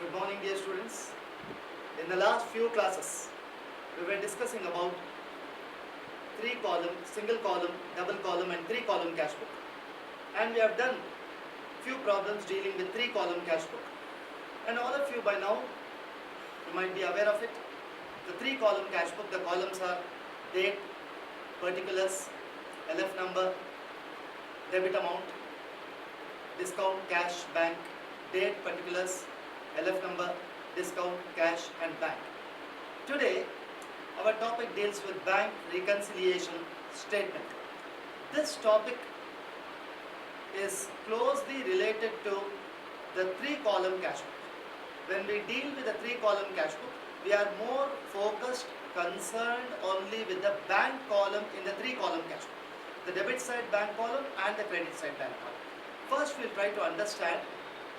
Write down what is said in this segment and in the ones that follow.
Good morning, dear students. In the last few classes, we were discussing about three column, single column, double column and three column cash book. And we have done few problems dealing with three column cash book. And all of you by now, you might be aware of it. The three column cash book, the columns are date, particulars, LF number, debit amount, discount, cash, bank, date, particulars, LF number, discount, cash and bank. Today, our topic deals with bank reconciliation statement. This topic is closely related to the three column cash book. When we deal with the three column cash book, we are more focused, concerned only with the bank column in the three column cash book. The debit side bank column and the credit side bank column. First, we'll try to understand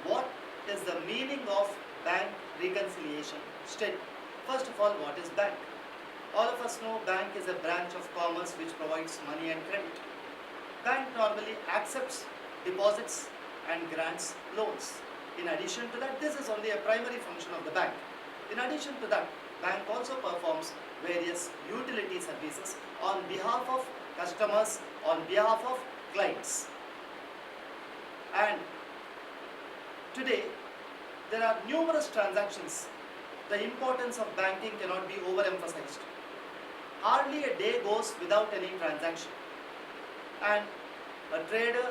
what is the meaning of bank reconciliation statement. First of all, what is bank? All of us know bank is a branch of commerce which provides money and credit. Bank normally accepts deposits and grants loans. In addition to that, this is only a primary function of the bank. In addition to that, bank also performs various utility services on behalf of customers, on behalf of clients. And today, there are numerous transactions. The importance of banking cannot be overemphasized. Hardly a day goes without any transaction. And a trader,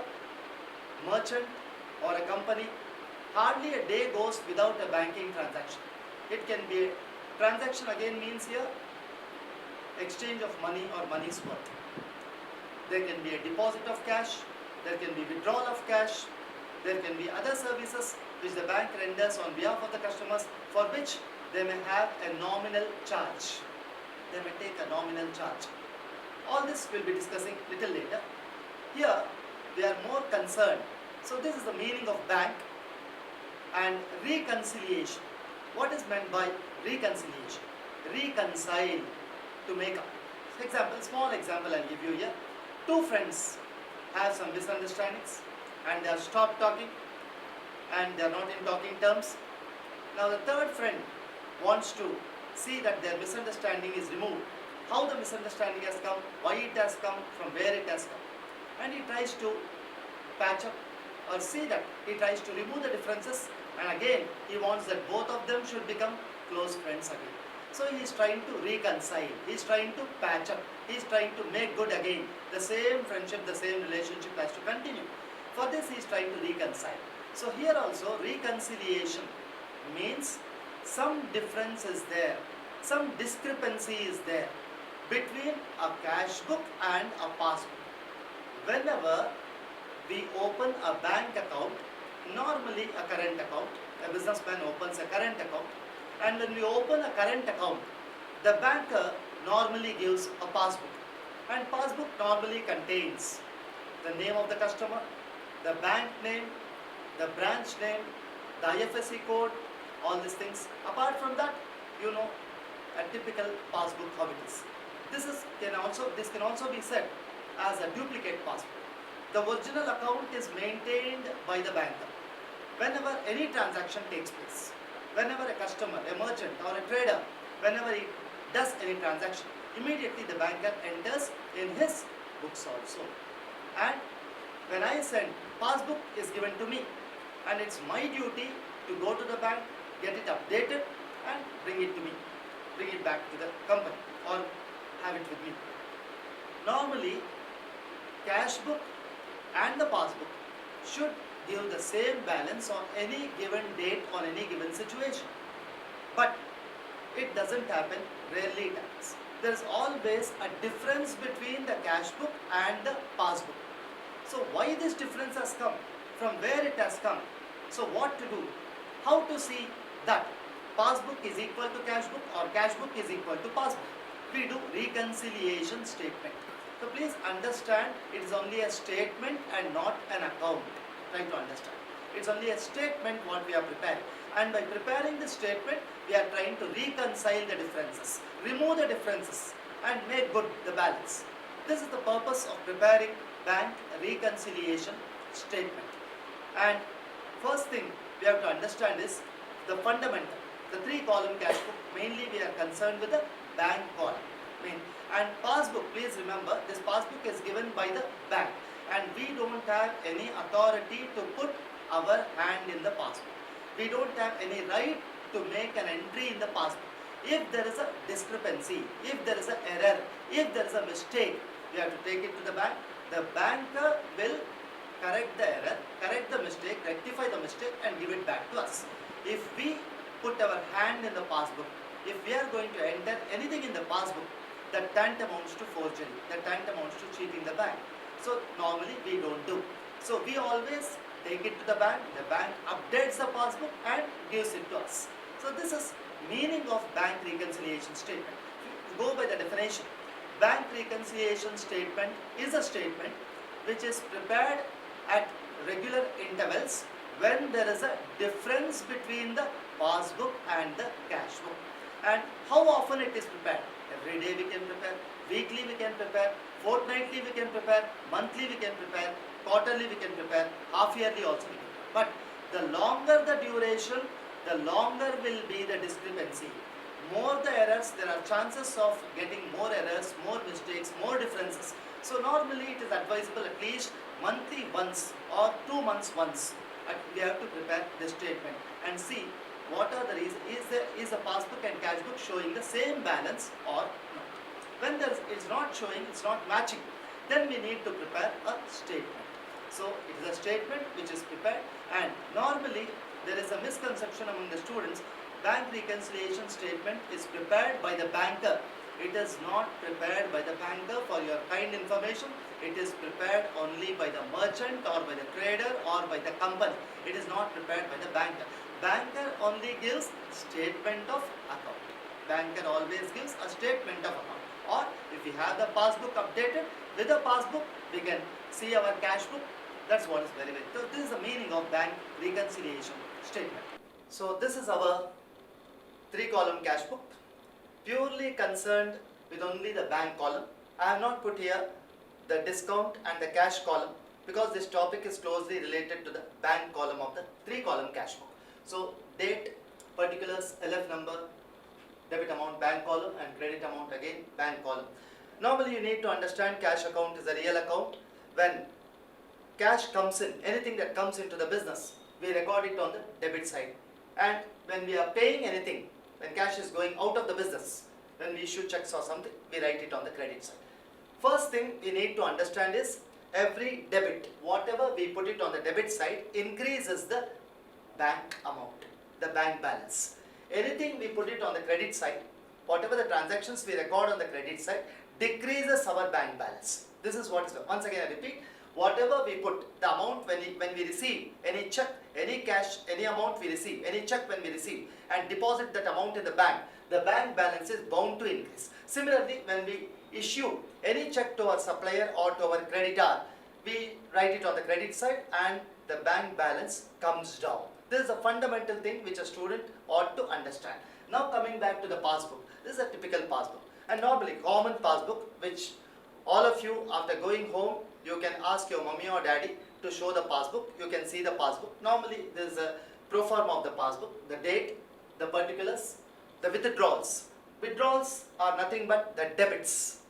merchant or a company, hardly a day goes without a banking transaction. It can be a transaction, again means here exchange of money or money's worth. There can be a deposit of cash, there can be withdrawal of cash, there can be other services which the bank renders on behalf of the customers, for which they may have a nominal charge. They may take a nominal charge. All this we'll be discussing little later. Here we are more concerned. So this is the meaning of bank and reconciliation. What is meant by reconciliation? Reconcile, to make up. Example, small example I'll give you here. Two friends have some misunderstandings and they have stopped talking and they are not in talking terms. Now the third friend wants to see that their misunderstanding is removed. How the misunderstanding has come, why it has come, from where it has come. And he tries to patch up or see that he tries to remove the differences, and again he wants that both of them should become close friends again. So he is trying to reconcile, he is trying to patch up, he is trying to make good again. The same friendship, the same relationship has to continue. For this he is trying to reconcile. So here also reconciliation means some difference is there, some discrepancy is there between a cash book and a passbook. Whenever we open a bank account, normally a current account, a businessman opens a current account, and when we open a current account, the banker normally gives a passbook, and passbook normally contains the name of the customer, the bank name, the branch name, the IFSC code, all these things. Apart from that, you know, a typical passbook how it is. This can also be said as a duplicate passbook. The original account is maintained by the banker. Whenever any transaction takes place, whenever a customer, a merchant or a trader, whenever he does any transaction, immediately the banker enters in his books also. And when I send, passbook is given to me, and it's my duty to go to the bank, get it updated and bring it to me, bring it back to the company or have it with me. Normally, cash book and the passbook should give the same balance on any given date, on any given situation. But it doesn't happen, rarely it happens. There is always a difference between the cash book and the passbook. So why this difference has come? From where it has come? So what to do? How to see that passbook is equal to cash book or cash book is equal to passbook? We do reconciliation statement. So please understand, it is only a statement and not an account. Try to understand. It's only a statement what we are preparing. And by preparing this statement, we are trying to reconcile the differences, remove the differences and make good the balance. This is the purpose of preparing bank reconciliation statement. And first thing we have to understand is, the fundamental, the 3-column cash book, mainly we are concerned with the bank column. And passbook, please remember, this passbook is given by the bank and we don't have any authority to put our hand in the passbook. We don't have any right to make an entry in the passbook. If there is a discrepancy, if there is an error, if there is a mistake, we have to take it to the bank. The banker will correct the error, correct the mistake, rectify the mistake and give it back to us. If we put our hand in the passbook, if we are going to enter anything in the passbook, that tantamounts to forgery, that tantamounts to cheating the bank. So normally we don't do. So we always take it to the bank updates the passbook and gives it to us. So this is meaning of bank reconciliation statement. Go by the definition. Bank reconciliation statement is a statement which is prepared at regular intervals when there is a difference between the passbook and the cash book. And how often it is prepared? Every day we can prepare, weekly we can prepare, fortnightly we can prepare, monthly we can prepare, quarterly we can prepare, half yearly also we can prepare. But the longer the duration, the longer will be the discrepancy. More the errors, there are chances of getting more errors, more mistakes, more differences. So normally it is advisable at least monthly once or 2 months once. We have to prepare this statement and see what are the reasons. Is the passbook and cash book showing the same balance or not? When it's not showing, it's not matching, then we need to prepare a statement. So it is a statement which is prepared, and normally there is a misconception among the students. Bank reconciliation statement is prepared by the banker. It is not prepared by the banker. For your kind information, it is prepared only by the merchant or by the trader or by the company. It is not prepared by the banker. Banker only gives statement of account. Banker always gives a statement of account. Or if we have the passbook updated, with the passbook we can see our cash book. That's what is very very. So this is the meaning of bank reconciliation statement. So this is our 3-column cash book, purely concerned with only the bank column. I have not put here the discount and the cash column because this topic is closely related to the bank column of the 3-column cash book. So date, particulars, LF number, debit amount bank column, and credit amount again bank column. Normally you need to understand cash account is a real account. When cash comes in, anything that comes into the business, we record it on the debit side. And when we are paying anything, when cash is going out of the business, when we issue checks or something, we write it on the credit side. First thing we need to understand is every debit, whatever we put it on the debit side, increases the bank amount, the bank balance. Anything we put it on the credit side, whatever the transactions we record on the credit side, decreases our bank balance. This is what is, once again I repeat, whatever we put, the amount when we receive any check, any cash, any amount we receive, any check when we receive and deposit that amount in the bank balance is bound to increase. Similarly, when we issue any check to our supplier or to our creditor, we write it on the credit side and the bank balance comes down. This is a fundamental thing which a student ought to understand. Now coming back to the passbook, this is a typical passbook and normally common passbook which all of you after going home you can ask your mommy or daddy to show the passbook. You can see the passbook. Normally there is a pro forma of the passbook, the date, the particulars, the withdrawals. Withdrawals are nothing but the debits.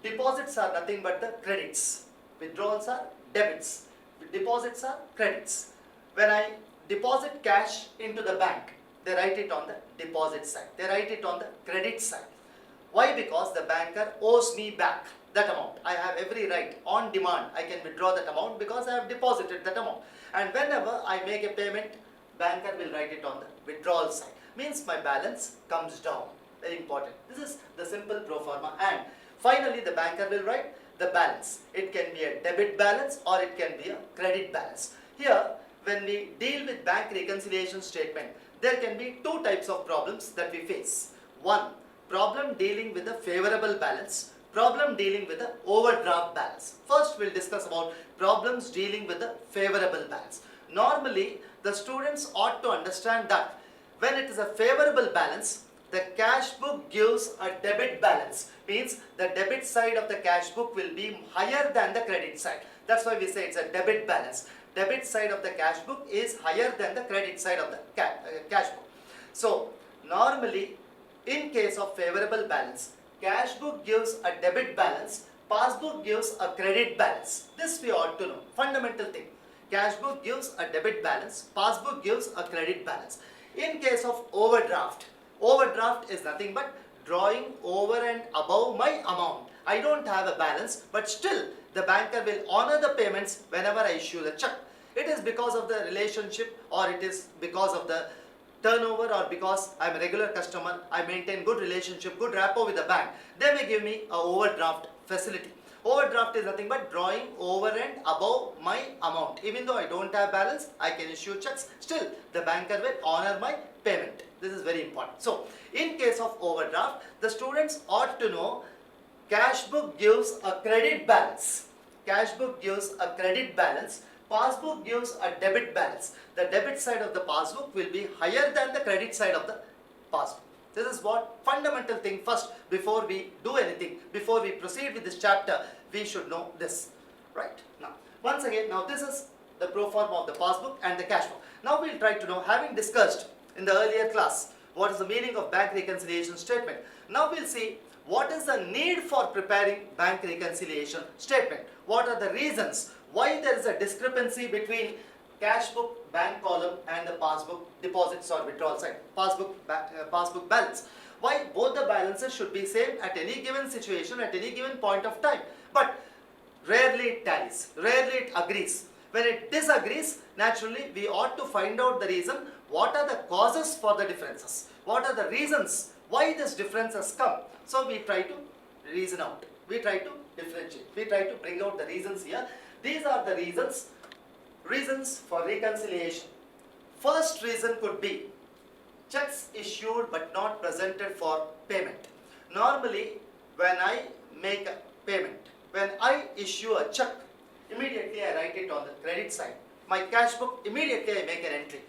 Deposits are nothing but the credits. Withdrawals are debits. Deposits are credits. When I deposit cash into the bank, they write it on the deposit side. They write it on the credit side. Why? Because the banker owes me back that amount. I have every right, on demand, I can withdraw that amount because I have deposited that amount. And whenever I make a payment, banker will write it on the withdrawal side. Means my balance comes down. Very important. This is the simple pro forma. And finally the banker will write the balance. It can be a debit balance or it can be a credit balance. Here, when we deal with bank reconciliation statement, there can be two types of problems that we face. One, problem dealing with the favorable balance. Problem dealing with the overdraft balance. First we'll discuss about problems dealing with the favorable balance. Normally the students ought to understand that when it is a favorable balance, the cash book gives a debit balance. Means the debit side of the cash book will be higher than the credit side. That's why we say it's a debit balance. Debit side of the cash book is higher than the credit side of the cash book. So normally in case of favorable balance, cash book gives a debit balance, passbook gives a credit balance. This we ought to know, fundamental thing. Cash book gives a debit balance, passbook gives a credit balance. In case of overdraft, overdraft is nothing but drawing over and above my amount. I don't have a balance, but still the banker will honor the payments whenever I issue the check. It is because of the relationship, or it is because of the turnover, or because I'm a regular customer, I maintain good relationship, good rapport with the bank. They may give me a overdraft facility. Overdraft is nothing but drawing over and above my amount. Even though I don't have balance, I can issue checks. Still, the banker will honor my payment. This is very important. So, in case of overdraft, the students ought to know cash book gives a credit balance. Cash book gives a credit balance. Passbook gives a debit balance. The debit side of the passbook will be higher than the credit side of the passbook. This is what fundamental thing first. Before we do anything, before we proceed with this chapter, we should know this. Right? Now, once again, now this is the pro forma of the passbook and the cash book. Now we'll try to know, having discussed in the earlier class what is the meaning of bank reconciliation statement. Now we'll see what is the need for preparing bank reconciliation statement. What are the reasons why there is a discrepancy between cash book bank column and the passbook deposits or withdrawal side, passbook balance. Why both the balances should be same at any given situation, at any given point of time. But rarely it tallies, rarely it agrees. When it disagrees, naturally we ought to find out the reason. What are the causes for the differences? What are the reasons why this difference has come? So we try to reason out. We try to differentiate. We try to bring out the reasons here. These are the reasons for reconciliation. First reason could be checks issued but not presented for payment. Normally, when I make a payment, when I issue a check, immediately I write it on the credit side. My cash book, immediately I make an entry.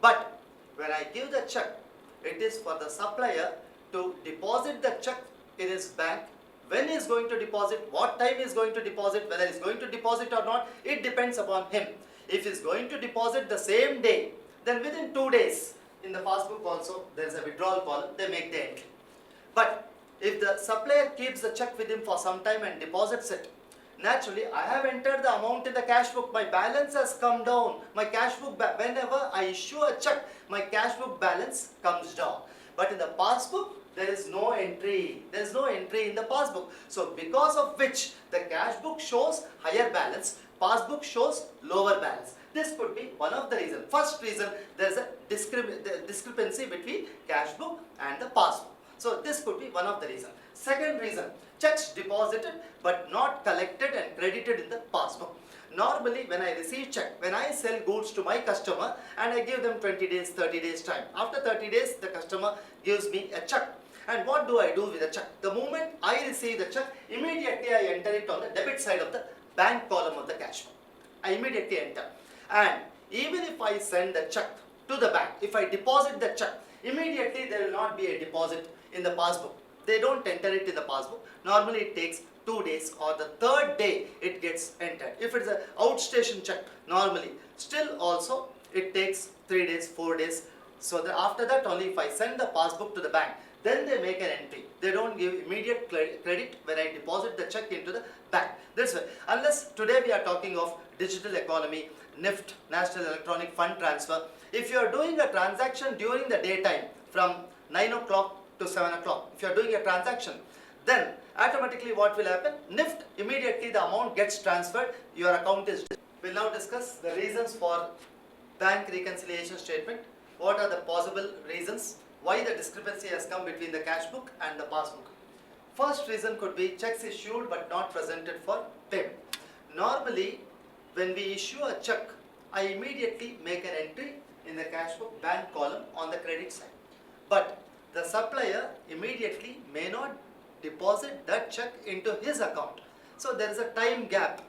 But when I give the check, it is for the supplier to deposit the check in his bank. When he is going to deposit, what time he is going to deposit, whether he is going to deposit or not, it depends upon him. If he is going to deposit the same day, then within 2 days, in the passbook also, there is a withdrawal column, they make the entry. But if the supplier keeps the check with him for some time and deposits it, naturally, I have entered the amount in the cash book, my balance has come down. My cash book, whenever I issue a check, my cash book balance comes down. But in the passbook, there is no entry. There is no entry in the passbook. So because of which the cash book shows higher balance, passbook shows lower balance. This could be one of the reasons. First reason, there is a discrepancy between cash book and the passbook. So this could be one of the reasons. Second reason, checks deposited but not collected and credited in the passbook. Normally, when I receive check, when I sell goods to my customer and I give them 20 days, 30 days time. After 30 days, the customer gives me a check. And what do I do with the check? The moment I receive the check, immediately I enter it on the debit side of the bank column of the cash book. I immediately enter. And even if I send the check to the bank, if I deposit the check, immediately there will not be a deposit in the passbook. They don't enter it in the passbook. Normally it takes 2 days, or the third day it gets entered. If it is an outstation check, normally still also it takes 3 days, 4 days. So that after that only, if I send the passbook to the bank, then they make an entry. They don't give immediate credit when I deposit the check into the bank. That's why, unless today we are talking of digital economy, NEFT, National Electronic Fund Transfer. If you are doing a transaction during the daytime from 9 o'clock to 7 o'clock, if you are doing a transaction, then automatically what will happen? NEFT, immediately the amount gets transferred, your account is. We'll now discuss the reasons for bank reconciliation statement. What are the possible reasons why the discrepancy has come between the cash book and the passbook? First reason could be checks issued but not presented for payment. Normally, when we issue a check, I immediately make an entry in the cash book bank column on the credit side. But the supplier immediately may not deposit that check into his account. So there is a time gap.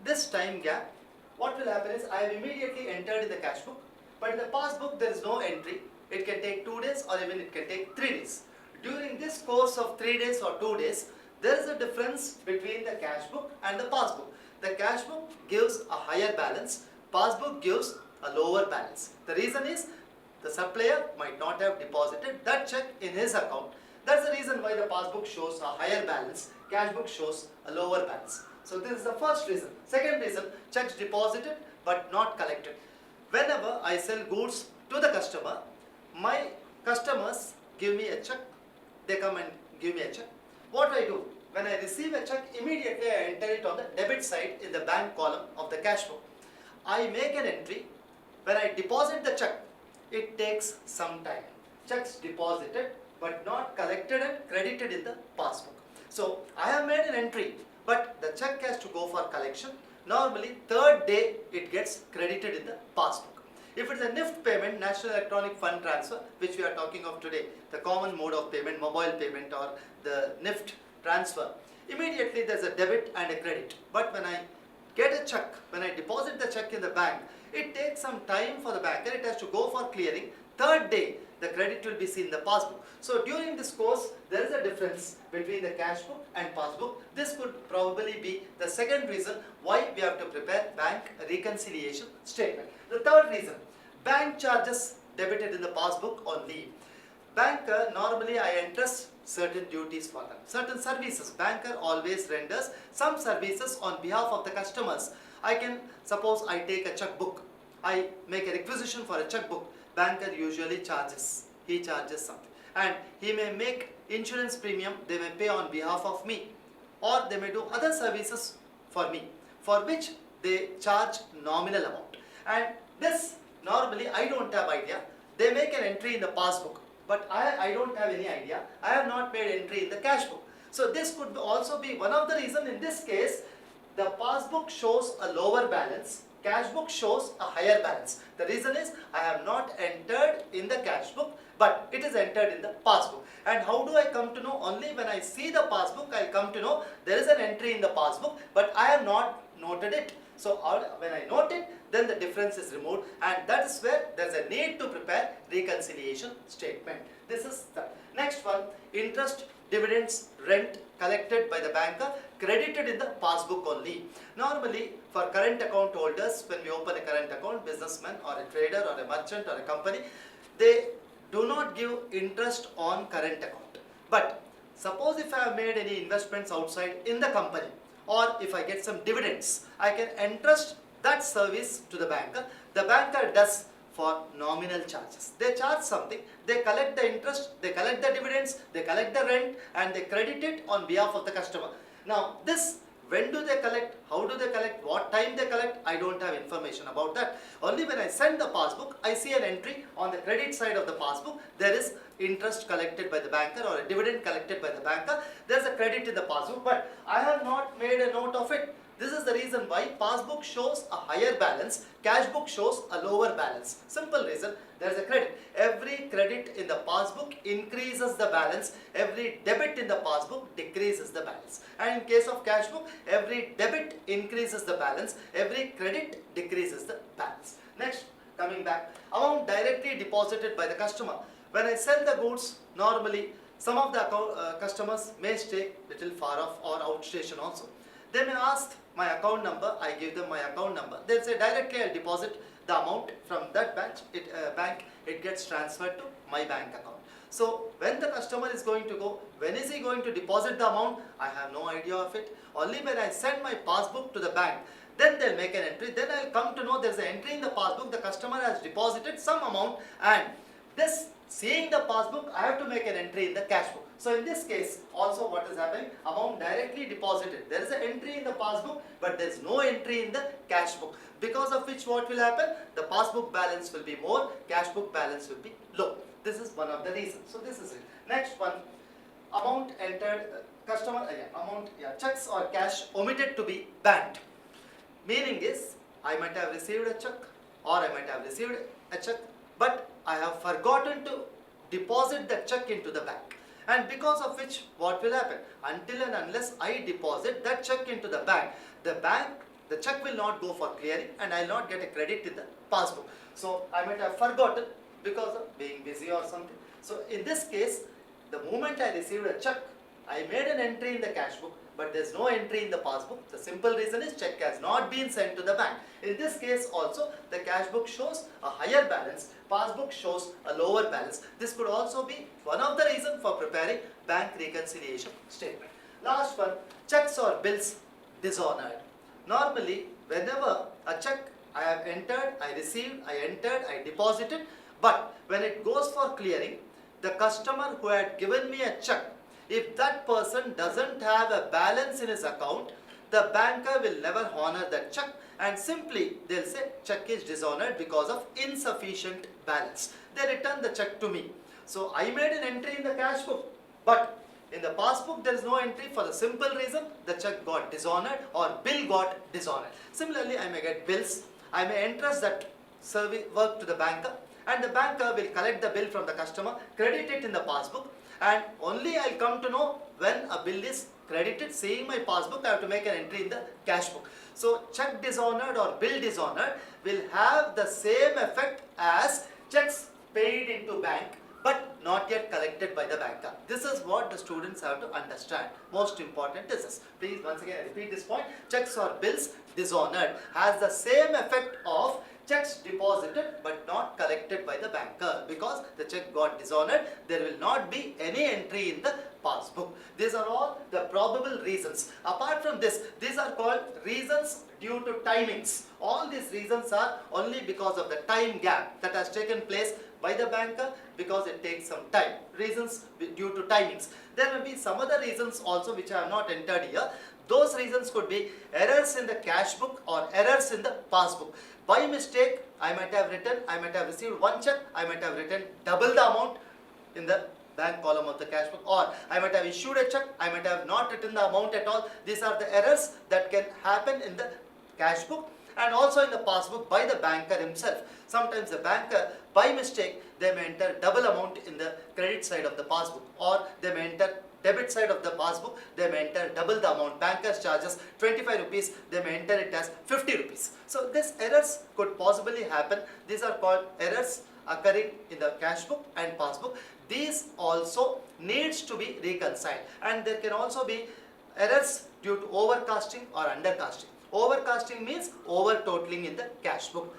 This time gap, what will happen is I have immediately entered in the cash book, but in the passbook there is no entry. It can take 2 days or even it can take 3 days. During this course of 3 days or 2 days, there is a difference between the cash book and the passbook. The cash book gives a higher balance, passbook gives a lower balance. The reason is The supplier might not have deposited that check in his account. That's the reason why the passbook shows a higher balance, cash book shows a lower balance. So this is the first reason. Second reason, checks deposited but not collected. Whenever I sell goods to the customer, my customers give me a check. They come and give me a check. What I do? When I receive a check, immediately I enter it on the debit side in the bank column of the cash book. I make an entry. When I deposit the check, it takes some time. Checks deposited but not collected and credited in the passbook. So I have made an entry, but the check has to go for collection. Normally, third day it gets credited in the passbook. If it's a NIFT payment, National Electronic Fund Transfer, which we are talking of today, the common mode of payment, mobile payment or the NIFT transfer, immediately there's a debit and a credit. But when I get a check, when I deposit the check in the bank, it takes some time for the banker, it has to go for clearing. Third day, the credit will be seen in the passbook. So during this course, there is a difference between the cash book and passbook. This could probably be the second reason why we have to prepare bank reconciliation statement. The third reason, bank charges debited in the passbook on leave. Banker, normally I entrust certain duties for them, certain services. Banker always renders some services on behalf of the customers. I can, suppose I take a checkbook, I make a requisition for a checkbook. Banker usually charges, he charges something, and he may make insurance premium, they may pay on behalf of me, or they may do other services for me, for which they charge nominal amount. And this, normally I don't have idea. They make an entry in the passbook, but I don't have any idea. I have not made entry in the cash book. So this could also be one of the reasons. In this case, the passbook shows a lower balance, cash book shows a higher balance. The reason is I have not entered in the cash book, but it is entered in the passbook. And how do I come to know? Only when I see the passbook, I come to know there is an entry in the passbook, but I have not noted it. So when I note it, then the difference is removed, and that is where there is a need to prepare reconciliation statement. This is the next one. Interest, dividends, rent collected by the banker credited in the passbook only. Normally for current account holders, when we open a current account, businessman or a trader or a merchant or a company, they do not give interest on current account. But suppose if I have made any investments outside in the company, or if I get some dividends, I can entrust that service to the banker. The banker does for nominal charges. They charge something, they collect the interest, they collect the dividends, they collect the rent, and they credit it on behalf of the customer. Now this, when do they collect, how do they collect, what time they collect, I don't have information about that. Only when I send the passbook, I see an entry on the credit side of the passbook, there is interest collected by the banker or a dividend collected by the banker, there is a credit in the passbook, but I have not made a note of it. This is the reason why passbook shows a higher balance, cash book shows a lower balance. Simple reason, there is a credit. Every credit in the passbook increases the balance, every debit in the passbook decreases the balance. And in case of cash book, every debit increases the balance, every credit decreases the balance. Next, coming back, amount directly deposited by the customer. When I sell the goods, normally some of the customers may stay little far off or outstation also. They may ask my account number, I give them my account number. They'll say directly I'll deposit the amount from that bank, it gets transferred to my bank account. So when the customer is going to go, when is he going to deposit the amount, I have no idea of it. Only when I send my passbook to the bank, then they'll make an entry. Then I'll come to know there's an entry in the passbook, the customer has deposited some amount, and this, seeing the passbook, I have to make an entry in the cash book. So in this case, also what is happening, amount directly deposited. There is an entry in the passbook, but there is no entry in the cash book. Because of which what will happen, the passbook balance will be more, cash book balance will be low. This is one of the reasons. So this is it. Next one, amount entered, checks or cash omitted to be banked. Meaning is, I might have received a check or I might have received a check, but I have forgotten to deposit the check into the bank. And because of which, what will happen? Until and unless I deposit that check into the bank, the check will not go for clearing and I will not get a credit in the passbook. So I might have forgotten because of being busy or something. So in this case, the moment I received a check, I made an entry in the cash book, but there's no entry in the passbook. The simple reason is check has not been sent to the bank. In this case also, the cash book shows a higher balance, passbook shows a lower balance. This could also be one of the reasons for preparing bank reconciliation statement. Last one, checks or bills dishonored. Normally, whenever a check I have entered, I received, I entered, I deposited, but when it goes for clearing, the customer who had given me a check, if that person doesn't have a balance in his account, the banker will never honor that check, and simply they'll say check is dishonored because of insufficient balance. They return the check to me. So I made an entry in the cash book, but in the passbook there is no entry for the simple reason the check got dishonored or bill got dishonored. Similarly, I may get bills, I may entrust that survey work to the banker, and the banker will collect the bill from the customer, credit it in the passbook, and only I'll come to know when a bill is credited. Seeing my passbook, I have to make an entry in the cash book. So check dishonored or bill dishonored will have the same effect as checks paid into bank but not yet collected by the banker. This is what the students have to understand. Most important is this. Please once again repeat this point. Checks or bills dishonored has the same effect of checks deposited but not collected by the banker. Because the check got dishonored, there will not be any entry in the passbook. These are all the probable reasons. Apart from this, these are called reasons due to timings. All these reasons are only because of the time gap that has taken place by the banker, because it takes some time. Reasons due to timings. There may be some other reasons also which I have not entered here. Those reasons could be errors in the cash book or errors in the passbook. By mistake, I might have received one check, I might have written double the amount in the bank column of the cash book, or I might have issued a check, I might have not written the amount at all. These are the errors that can happen in the cash book and also in the passbook by the banker himself. Sometimes the banker, by mistake, they may enter double amount in the credit side of the passbook, or they may enter debit side of the passbook, they may enter double the amount. Bankers charges 25 rupees, they may enter it as 50 rupees. So these errors could possibly happen. These are called errors occurring in the cash book and passbook. These also needs to be reconciled, and there can also be errors due to overcasting or undercasting. Overcasting means over totaling in the cash book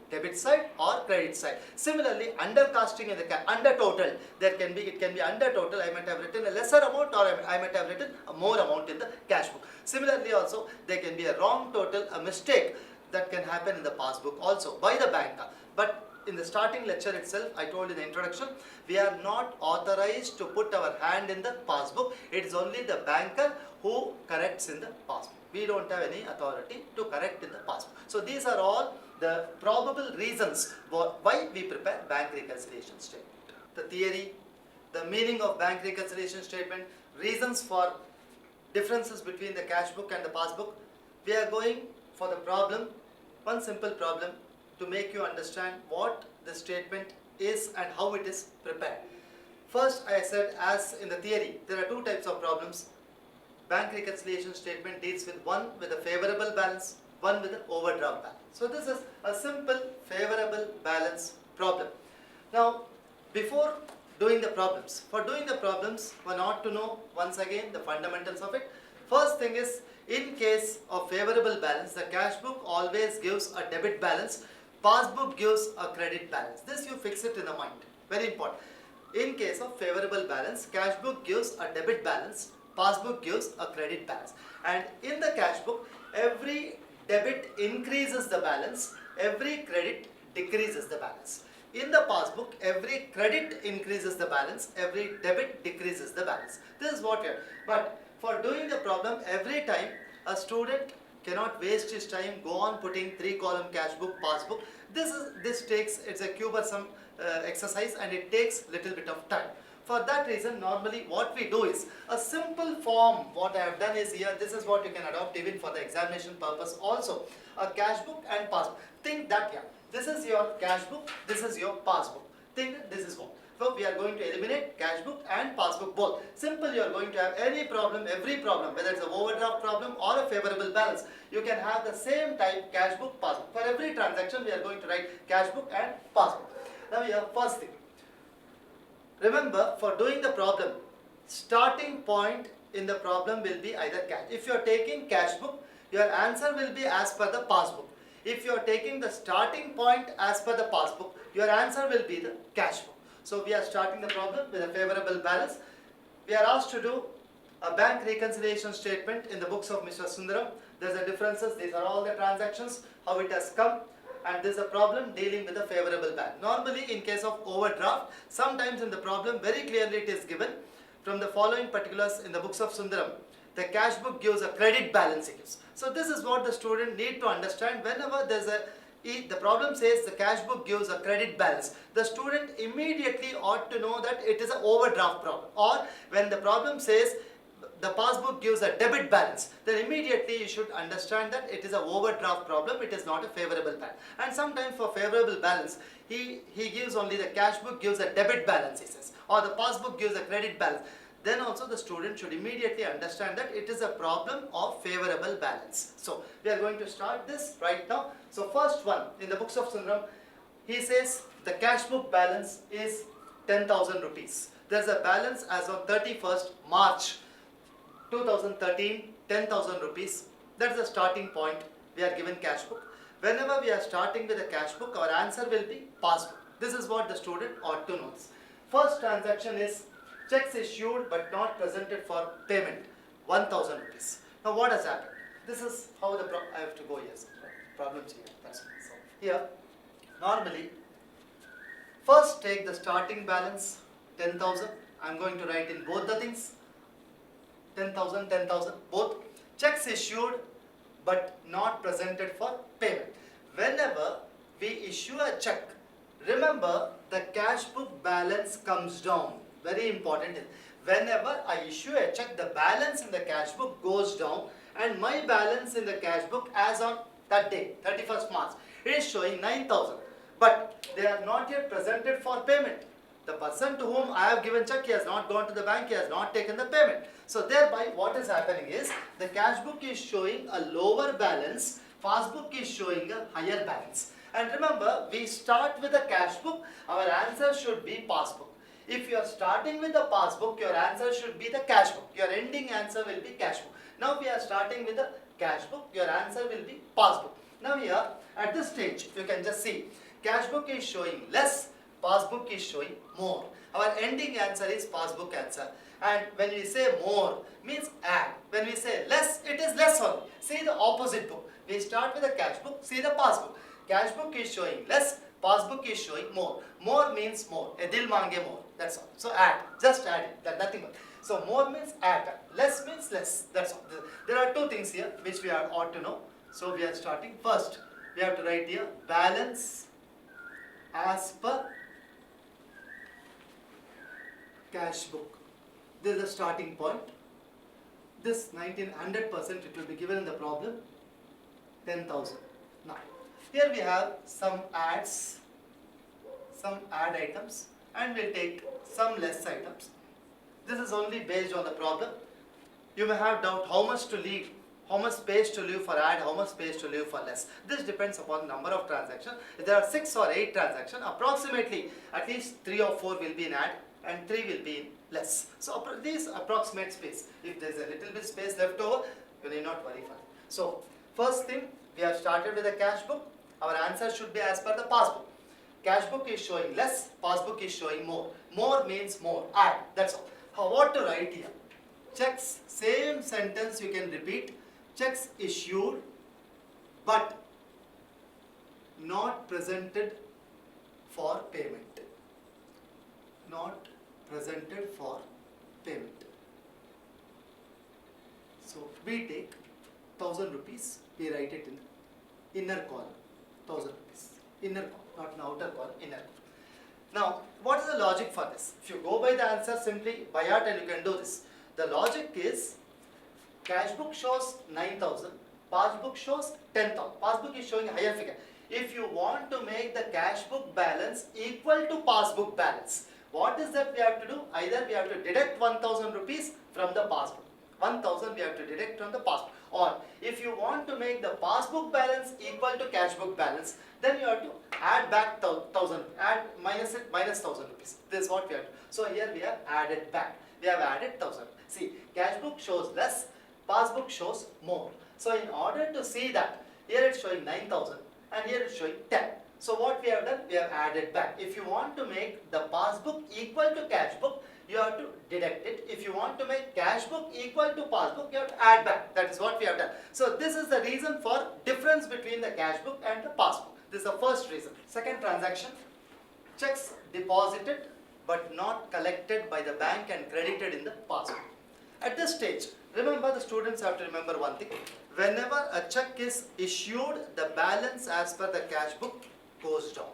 debit side or credit side. Similarly, undercasting in the under total, it can be under total. I might have written a lesser amount, or I might have written a more amount in the cash book. Similarly, also there can be a wrong total, a mistake that can happen in the passbook also by the banker. But in the starting lecture itself, I told in the introduction, we are not authorized to put our hand in the passbook. It is only the banker who corrects in the passbook. We don't have any authority to correct in the passbook. So these are all the probable reasons why we prepare bank reconciliation statement. The theory, the meaning of bank reconciliation statement, reasons for differences between the cash book and the passbook. We are going for the problem, one simple problem, to make you understand what the statement is and how it is prepared. First, I said, as in the theory, there are two types of problems. Bank reconciliation statement deals with one with a favorable balance, one with an overdraft balance. So this is a simple favorable balance problem. Now, before doing the problems, for doing the problems, one ought to know once again the fundamentals of it. First thing is, in case of favorable balance, the cash book always gives a debit balance, passbook gives a credit balance. This you fix it in the mind. Very important. In case of favorable balance, cash book gives a debit balance, passbook gives a credit balance. And in the cash book, every debit increases the balance, every credit decreases the balance. In the passbook, every credit increases the balance, every debit decreases the balance. This is what we are. But for doing the problem, every time a student cannot waste his time, go on putting 3-column cash book, passbook. It's a cumbersome exercise, and it takes little bit of time. For that reason, normally what we do is a simple form. What I have done is here, this is what you can adopt even for the examination purpose also. A cash book and passbook. Think that here. This is your cash book, this is your passbook. Think that this is one. So we are going to eliminate cash book and passbook both. Simple, you are going to have any problem, every problem, whether it's an overdraft problem or a favorable balance. You can have the same type cash book, passbook. For every transaction, we are going to write cash book and passbook. Now here, first thing. Remember, for doing the problem, starting point in the problem will be either cash. If you are taking cash book, your answer will be as per the passbook. If you are taking the starting point as per the passbook, your answer will be the cash book. So we are starting the problem with a favorable balance. We are asked to do a bank reconciliation statement in the books of Mr. Sundaram. There's the differences. These are all the transactions, how it has come, and there's a problem dealing with a favorable balance. Normally, in case of overdraft, sometimes in the problem very clearly it is given from the following particulars in the books of Sundaram. The cash book gives a credit balance it gives. So this is what the student need to understand. Whenever there's the problem says the cash book gives a credit balance, the student immediately ought to know that it is an overdraft problem. Or when the problem says the passbook gives a debit balance, then immediately you should understand that it is an overdraft problem, it is not a favorable balance. And sometimes for favorable balance, he gives only the cash book gives a debit balance, he says, or the passbook gives a credit balance. Then also the student should immediately understand that it is a problem of favorable balance. So we are going to start this right now. So first one in the books of Sundaram, he says the cash book balance is 10,000 rupees. There is a balance as of 31st March 2013, 10,000 rupees. That is the starting point. We are given cash book. Whenever we are starting with a cash book, our answer will be passbook. This is what the student ought to know. First transaction is checks issued but not presented for payment, 1,000 rupees. Now what has happened? This is how the I have to go here. Problems here. That's it. So here, normally, first take the starting balance, 10,000. I'm going to write in both the things. 10,000, 10,000, both. Checks issued but not presented for payment. Whenever we issue a check, remember the cash book balance comes down. Very important. Whenever I issue a check, the balance in the cash book goes down, and my balance in the cash book as on that day, 31st March, it is showing 9,000. But they are not yet presented for payment. The person to whom I have given check, he has not gone to the bank, he has not taken the payment. So thereby what is happening is the cash book is showing a lower balance, passbook is showing a higher balance. And remember, we start with the cash book, our answer should be passbook. If you are starting with the passbook, your answer should be the cash book. Your ending answer will be cash book. Now we are starting with the cash book, your answer will be passbook. Now here, at this stage, you can just see, cash book is showing less, passbook is showing more. Our ending answer is passbook answer. And when we say more, means add. When we say less, it is less only. See the opposite book. We start with the cash book, see the passbook. Cash book is showing less, passbook is showing more. More means more. A dil mange more. That's all. So add. Just add it. That nothing but. So more means add. Less means less. That's all. There are two things here which we ought to know. So we are starting. First, we have to write here balance as per cash book. This is the starting point. This 100% it will be given in the problem, 10,000. Now, here we have some adds, some add items, and we'll take some less items. This is only based on the problem. You may have doubt how much to leave, how much space to leave for add, how much space to leave for less. This depends upon number of transactions. If there are 6 or 8 transactions, approximately at least 3 or 4 will be in add and 3 will be in less. So these approximate space. If there is a little bit space left over, you need not worry for it. So first thing, we have started with a cash book. Our answer should be as per the passbook. Cash book is showing less, passbook is showing more. More means more, add, that's all. How what to write here? Checks, same sentence you can repeat. Checks issued but not presented for payment. Not presented for payment. So we take 1,000 rupees, we write it in the inner column, 1,000 rupees, inner column, not in outer column, inner column. Now, what is the logic for this? If you go by the answer simply by heart and you can do this. The logic is cash book shows 9,000, passbook shows 10,000. Passbook is showing a higher figure. If you want to make the cash book balance equal to passbook balance, what is that we have to do? Either we have to deduct 1,000 rupees from the passbook. 1,000 we have to deduct from the passbook. Or if you want to make the passbook balance equal to cash book balance, then you have to add back 1,000, add minus 1,000 rupees. This is what we have to do. So here we have added back. We have added 1000. See, cash book shows less, passbook shows more. So in order to see that, here it's showing 9000 and here it's showing 10. So what we have done, we have added back. If you want to make the passbook equal to cash book, you have to deduct it. If you want to make cash book equal to passbook, you have to add back. That is what we have done. So this is the reason for difference between the cash book and the passbook. This is the first reason. Second transaction, checks deposited but not collected by the bank and credited in the passbook. At this stage, remember, the students have to remember one thing. Whenever a check is issued, the balance as per the cash book goes down.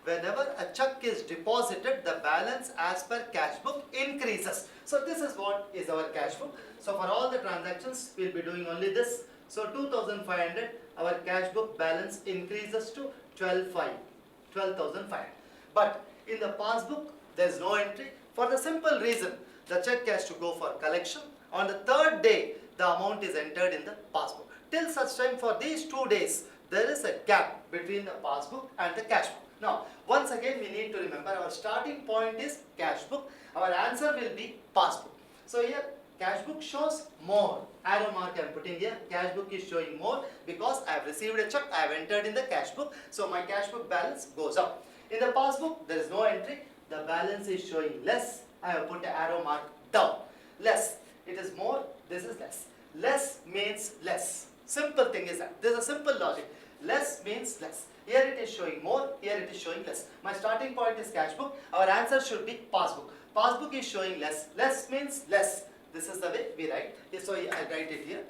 Whenever a check is deposited, the balance as per cash book increases. So this is what is our cash book. So for all the transactions, we will be doing only this. So 2500, our cash book balance increases to 12,500. But in the passbook, there is no entry for the simple reason the check has to go for collection. On the third day, the amount is entered in the passbook. Till such time, for these 2 days, there is a gap between the passbook and the cash book. Now, once again, we need to remember our starting point is cash book. Our answer will be passbook. So here, cash book shows more. Arrow mark I am putting here. Cash book is showing more because I have received a check. I have entered in the cash book. So my cash book balance goes up. In the passbook, there is no entry. The balance is showing less. I have put an arrow mark down. Less. It is more. This is less. Less means less. Simple thing is that. There is a simple logic. Less means less. Here it is showing more, here it is showing less. My starting point is cash book. Our answer should be passbook. Passbook is showing less. Less means less. This is the way we write. So I'll write it here.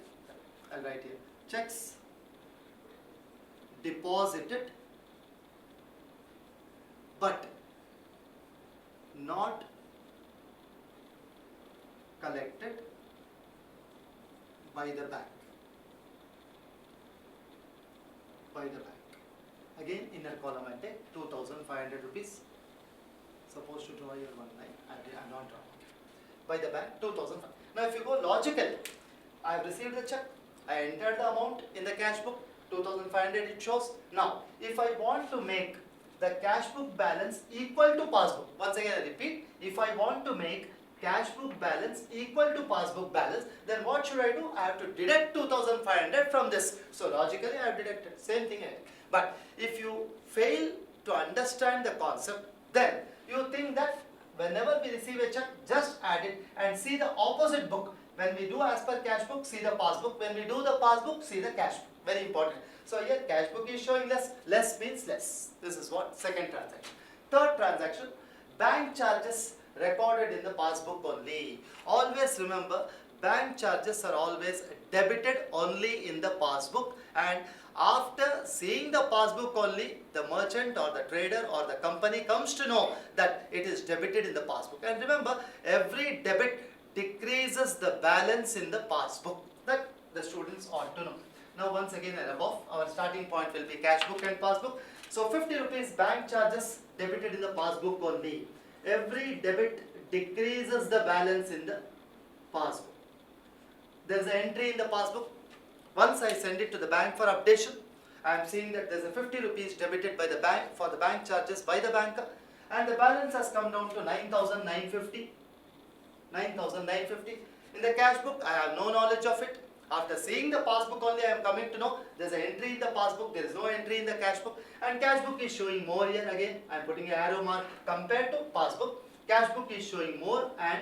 I'll write here. Checks deposited but not collected by the bank. By the bank. Again, inner column I take 2500 rupees. Supposed to draw here one line. I'm not drawing. By the bank, 2005. Now, if you go logical, I have received the check. I entered the amount in the cash book. 2500 it shows. Now, if I want to make the cash book balance equal to passbook, once again I repeat, if I want to make cash book balance equal to passbook balance, then what should I do? I have to deduct 2500 from this. So logically I have deducted, same thing. But if you fail to understand the concept, then you think that whenever we receive a check, just add it and see the opposite book. When we do as per cash book, see the passbook. When we do the passbook, see the cash book. Very important. So here cash book is showing less. Less means less. This is what? Second transaction. Third transaction, bank charges recorded in the passbook only. Always remember, bank charges are always debited only in the passbook, and after seeing the passbook only, the merchant or the trader or the company comes to know that it is debited in the passbook. And remember, every debit decreases the balance in the passbook. That the students ought to know. Now once again and above, our starting point will be cash book and passbook. So 50 rupees bank charges debited in the passbook only. Every debit decreases the balance in the passbook. There is an entry in the passbook. Once I send it to the bank for updation, I am seeing that there is a 50 rupees debited by the bank for the bank charges by the banker, and the balance has come down to 9,950. 9,950. In the cash book, I have no knowledge of it. After seeing the passbook only, I am coming to know there is an entry in the passbook, there is no entry in the cash book, and cash book is showing more here. Again, I am putting an arrow mark compared to passbook. Cash book is showing more and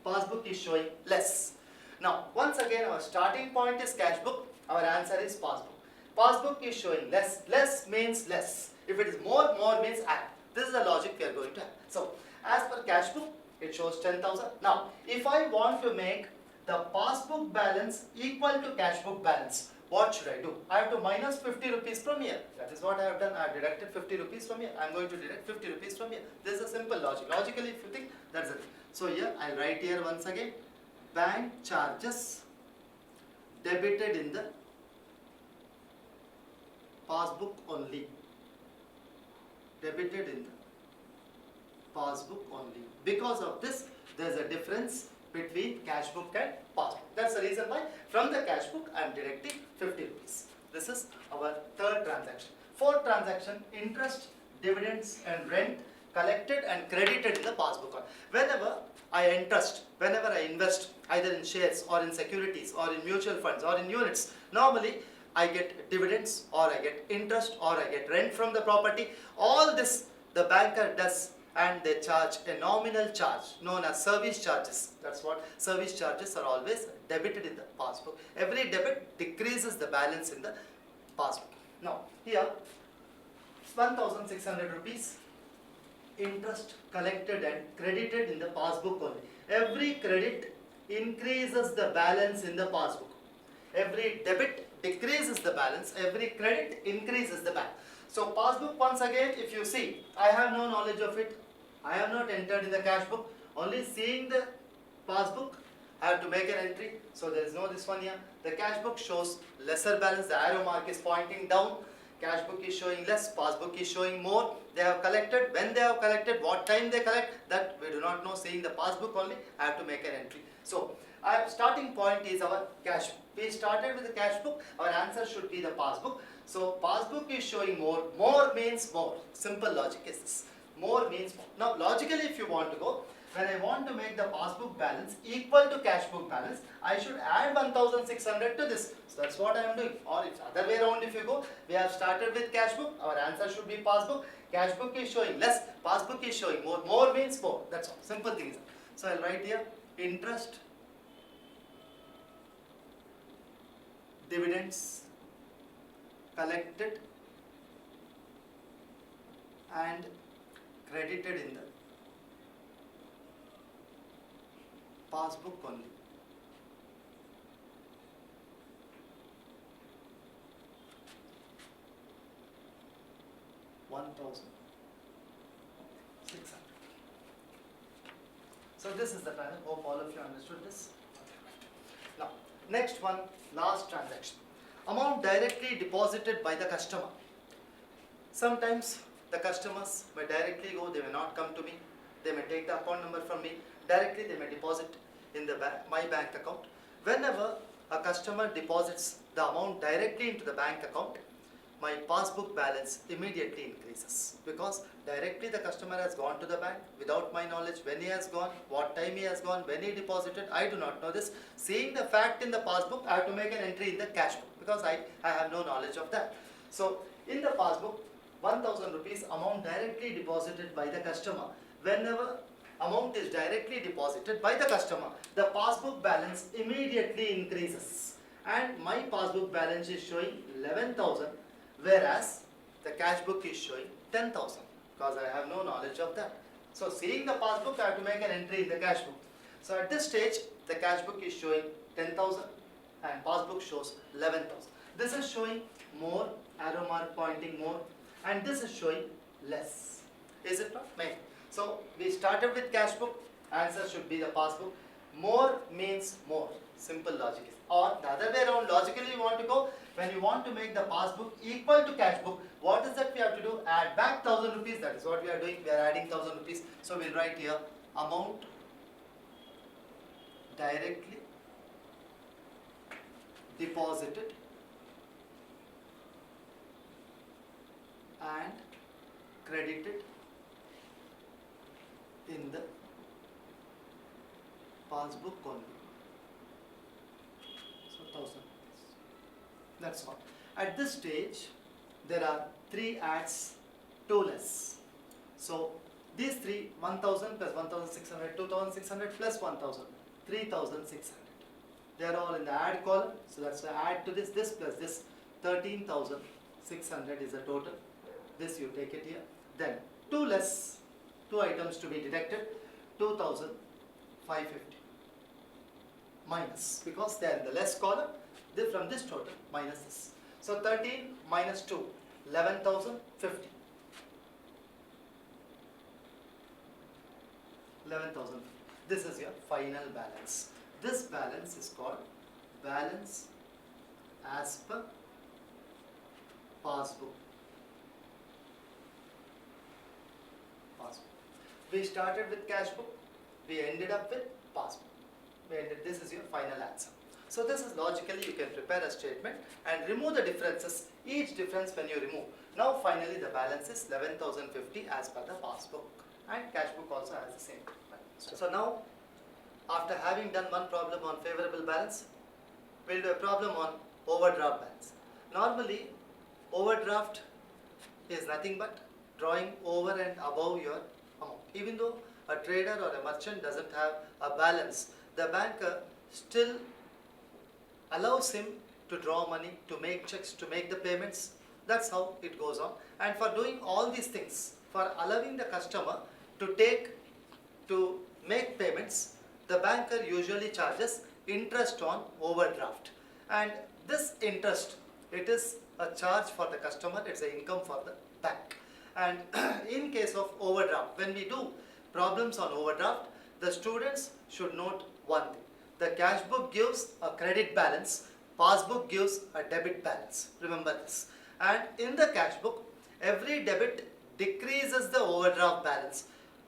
passbook is showing less. Now, once again, our starting point is cash book, our answer is passbook. Passbook is showing less. Less means less. If it is more, more means add. This is the logic we are going to have. So, as per cash book, it shows 10,000. Now, if I want to make the passbook balance equal to cash book balance, what should I do? I have to minus 50 rupees from here. That is what I have done. I have deducted 50 rupees from here. I am going to deduct 50 rupees from here. This is a simple logic. Logically, if you think, that's it. So here, I will write here once again, bank charges debited in the passbook only. Debited in the passbook only. Because of this, there is a difference between cash book and passbook. That's the reason why from the cash book I am deducting 50 rupees. This is our third transaction. Fourth transaction, interest, dividends and rent collected and credited in the passbook column. Whenever I entrust, whenever I invest either in shares or in securities or in mutual funds or in units, normally I get dividends or I get interest or I get rent from the property. All this the banker does, and they charge a nominal charge known as service charges. That's what service charges are always debited in the passbook. Every debit decreases the balance in the passbook. Now here 1,600 rupees interest collected and credited in the passbook only. Every credit increases the balance in the passbook. Every debit decreases the balance. Every credit increases the balance. So passbook, once again, if you see, I have no knowledge of it. I have not entered in the cash book. Only seeing the passbook, I have to make an entry. So there is no this one here. The cash book shows lesser balance. The arrow mark is pointing down. Cash book is showing less, passbook is showing more. They have collected, when they have collected, what time they collect, that we do not know. Seeing the passbook only, I have to make an entry. So our starting point is our cash book. We started with the cash book, our answer should be the passbook. So passbook is showing more, more means more. Simple logic is this. More means more. Now logically, if you want to go, when I want to make the passbook balance equal to cash book balance, I should add 1,600 to this. So that's what I am doing. Or it's other way around if you go. We have started with cash book, our answer should be passbook. Cash book is showing less, passbook is showing more. More means more. That's all. Simple things. So I'll write here interest, dividends collected and credited in the passbook only. $1,600. So this is the plan. Hope all of you understood this. Now, next one, last transaction. Amount directly deposited by the customer. Sometimes the customers may directly go, they may not come to me. They may take the account number from me. Directly they may deposit in the my bank account. Whenever a customer deposits the amount directly into the bank account, my passbook balance immediately increases, because directly the customer has gone to the bank without my knowledge. When he has gone, what time he has gone, when he deposited, I do not know this. Seeing the fact in the passbook, I have to make an entry in the cash book, because I have no knowledge of that. So in the passbook, 1,000 rupees amount directly deposited by the customer. Whenever amount is directly deposited by the customer, the passbook balance immediately increases, and my passbook balance is showing 11,000, whereas the cash book is showing 10,000, because I have no knowledge of that. So seeing the passbook, I have to make an entry in the cash book. So at this stage, the cash book is showing 10,000 and passbook shows 11,000. This is showing more, arrow mark pointing more, and this is showing less. Is it not? Maybe. So we started with cash book, answer should be the passbook. More means more. Simple logic is. Or the other way around, logically you want to go, when you want to make the passbook equal to cash book, what is that we have to do? Add back 1,000 rupees. That is what we are doing. We are adding 1,000 rupees. So we'll write here amount directly deposited and credited in the passbook only. So 1,000. That's all. At this stage, there are 3 adds, 2 less. So these 3, 1,000 plus 1,600, 2,600 plus 1,000, 3,600. They are all in the add column. So that's the add to this plus this, 13,600 is the total. This you take it here. Then 2 less, 2 items to be deducted, 2,550 minus, because they are in the less column. From this total minus this. So 13 minus 2, 11,050. 11,000. This is your final balance. This balance is called balance as per passbook. We started with cash book, we ended up with passbook. This is your final answer. So this is logically you can prepare a statement and remove the differences, each difference when you remove. Now finally the balance is 11,050 as per the passbook, and cash book also has the same. So now after having done one problem on favorable balance, we'll do a problem on overdraft balance. Normally overdraft is nothing but drawing over and above your amount. Even though a trader or a merchant doesn't have a balance, the banker still allows him to draw money, to make checks, to make the payments. That's how it goes on. And for doing all these things, for allowing the customer to make payments, the banker usually charges interest on overdraft. And this interest, it is a charge for the customer, it's an income for the bank. And in case of overdraft, when we do problems on overdraft, the students should note one thing. The cash book gives a credit balance, passbook gives a debit balance. Remember this. And in the cash book, every debit decreases the overdraft balance.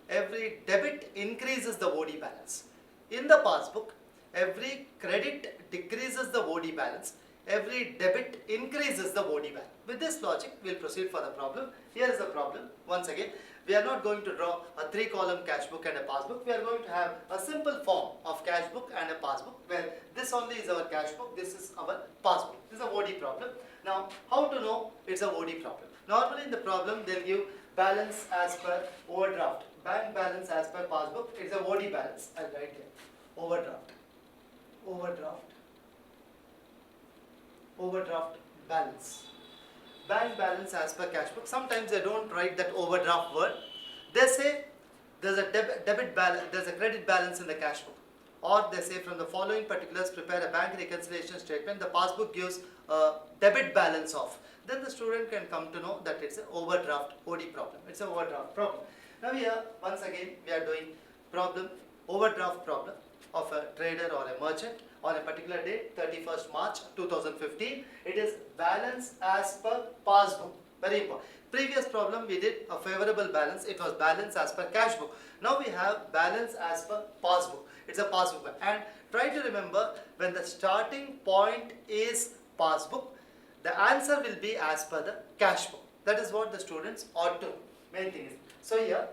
Every debit increases the OD balance. In the passbook, every credit decreases the OD balance. Every debit increases the OD balance. With this logic, we'll proceed for the problem. Here is the problem. Once again, we are not going to draw a 3-column cash book and a passbook. We are going to have a simple form of cash book and a passbook, where this only is our cash book, this is our passbook. This is a OD problem. Now, how to know it's a OD problem? Normally in the problem, they'll give balance as per overdraft, bank balance as per passbook. It's a OD balance. I'll write here. Overdraft balance, bank balance as per cash book. Sometimes they don't write that overdraft word. They say there's a debit balance, there's a credit balance in the cash book, or they say from the following particulars prepare a bank reconciliation statement. The passbook gives a debit balance of. Then the student can come to know that it's an overdraft OD problem. It's an overdraft problem. Now here once again we are doing overdraft problem of a trader or a merchant on a particular date, 31st March 2015. It is balance as per passbook. Very important. Previous problem we did a favorable balance. It was balance as per cash book. Now we have balance as per passbook. It's a passbook. And try to remember, when the starting point is passbook, the answer will be as per the cash book. That is what the students ought to know. Main thing is. So here,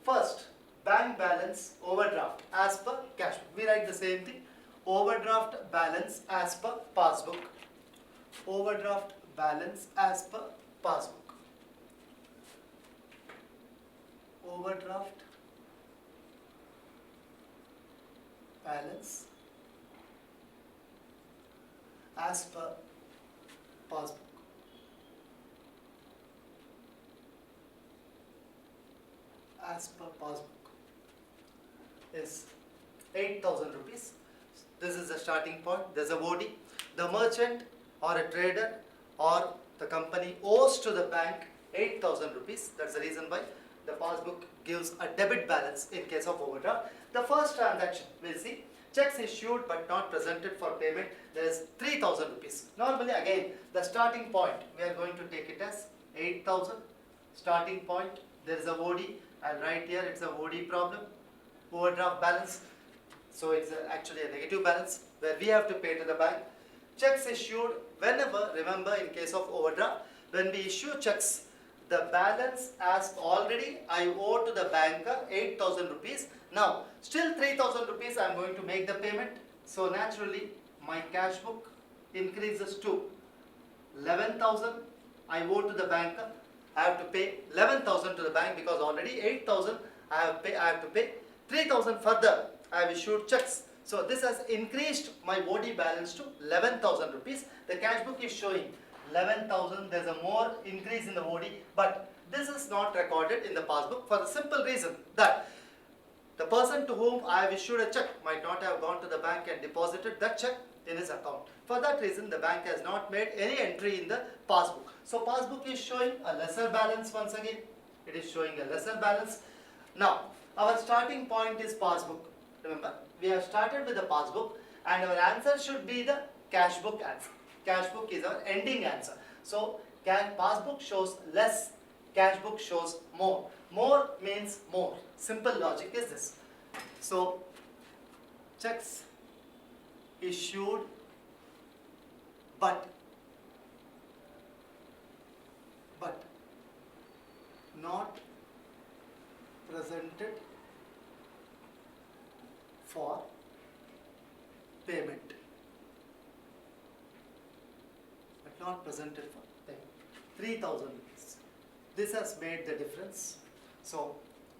first, bank balance overdraft as per cash book. We write the same thing. Overdraft balance as per passbook. Overdraft balance as per passbook. Overdraft balance as per passbook. As per passbook is 8,000 rupees. This is the starting point. There's a OD. The merchant or a trader or the company owes to the bank 8,000 rupees. That's the reason why the passbook gives a debit balance in case of overdraft. The first transaction, we'll see, checks issued but not presented for payment. There is 3,000 rupees. Normally again, the starting point, we are going to take it as 8,000. Starting point, there is a OD. I'll write here it's a OD problem. Overdraft balance. So it's actually a negative balance where we have to pay to the bank. Checks issued whenever, remember in case of overdraft, when we issue checks, the balance as already I owe to the banker 8,000 rupees. Now still 3,000 rupees I am going to make the payment. So naturally my cash book increases to 11,000 I owe to the banker. I have to pay 11,000 to the bank because already 8,000 I have to pay. 3,000 further I have issued checks. So this has increased my OD balance to 11,000 rupees. The cash book is showing 11,000. There's a more increase in the OD, but this is not recorded in the passbook for the simple reason that the person to whom I have issued a check might not have gone to the bank and deposited that check in his account. For that reason, the bank has not made any entry in the passbook. So passbook is showing a lesser balance once again. It is showing a lesser balance. Now, our starting point is passbook. Remember, we have started with the passbook and our answer should be the cash book answer. Cash book is our ending answer. So, passbook shows less, cash book shows more. More means more. Simple logic is this. So, checks issued but not presented for payment. But not presented for payment. 3,000 rupees. This has made the difference. So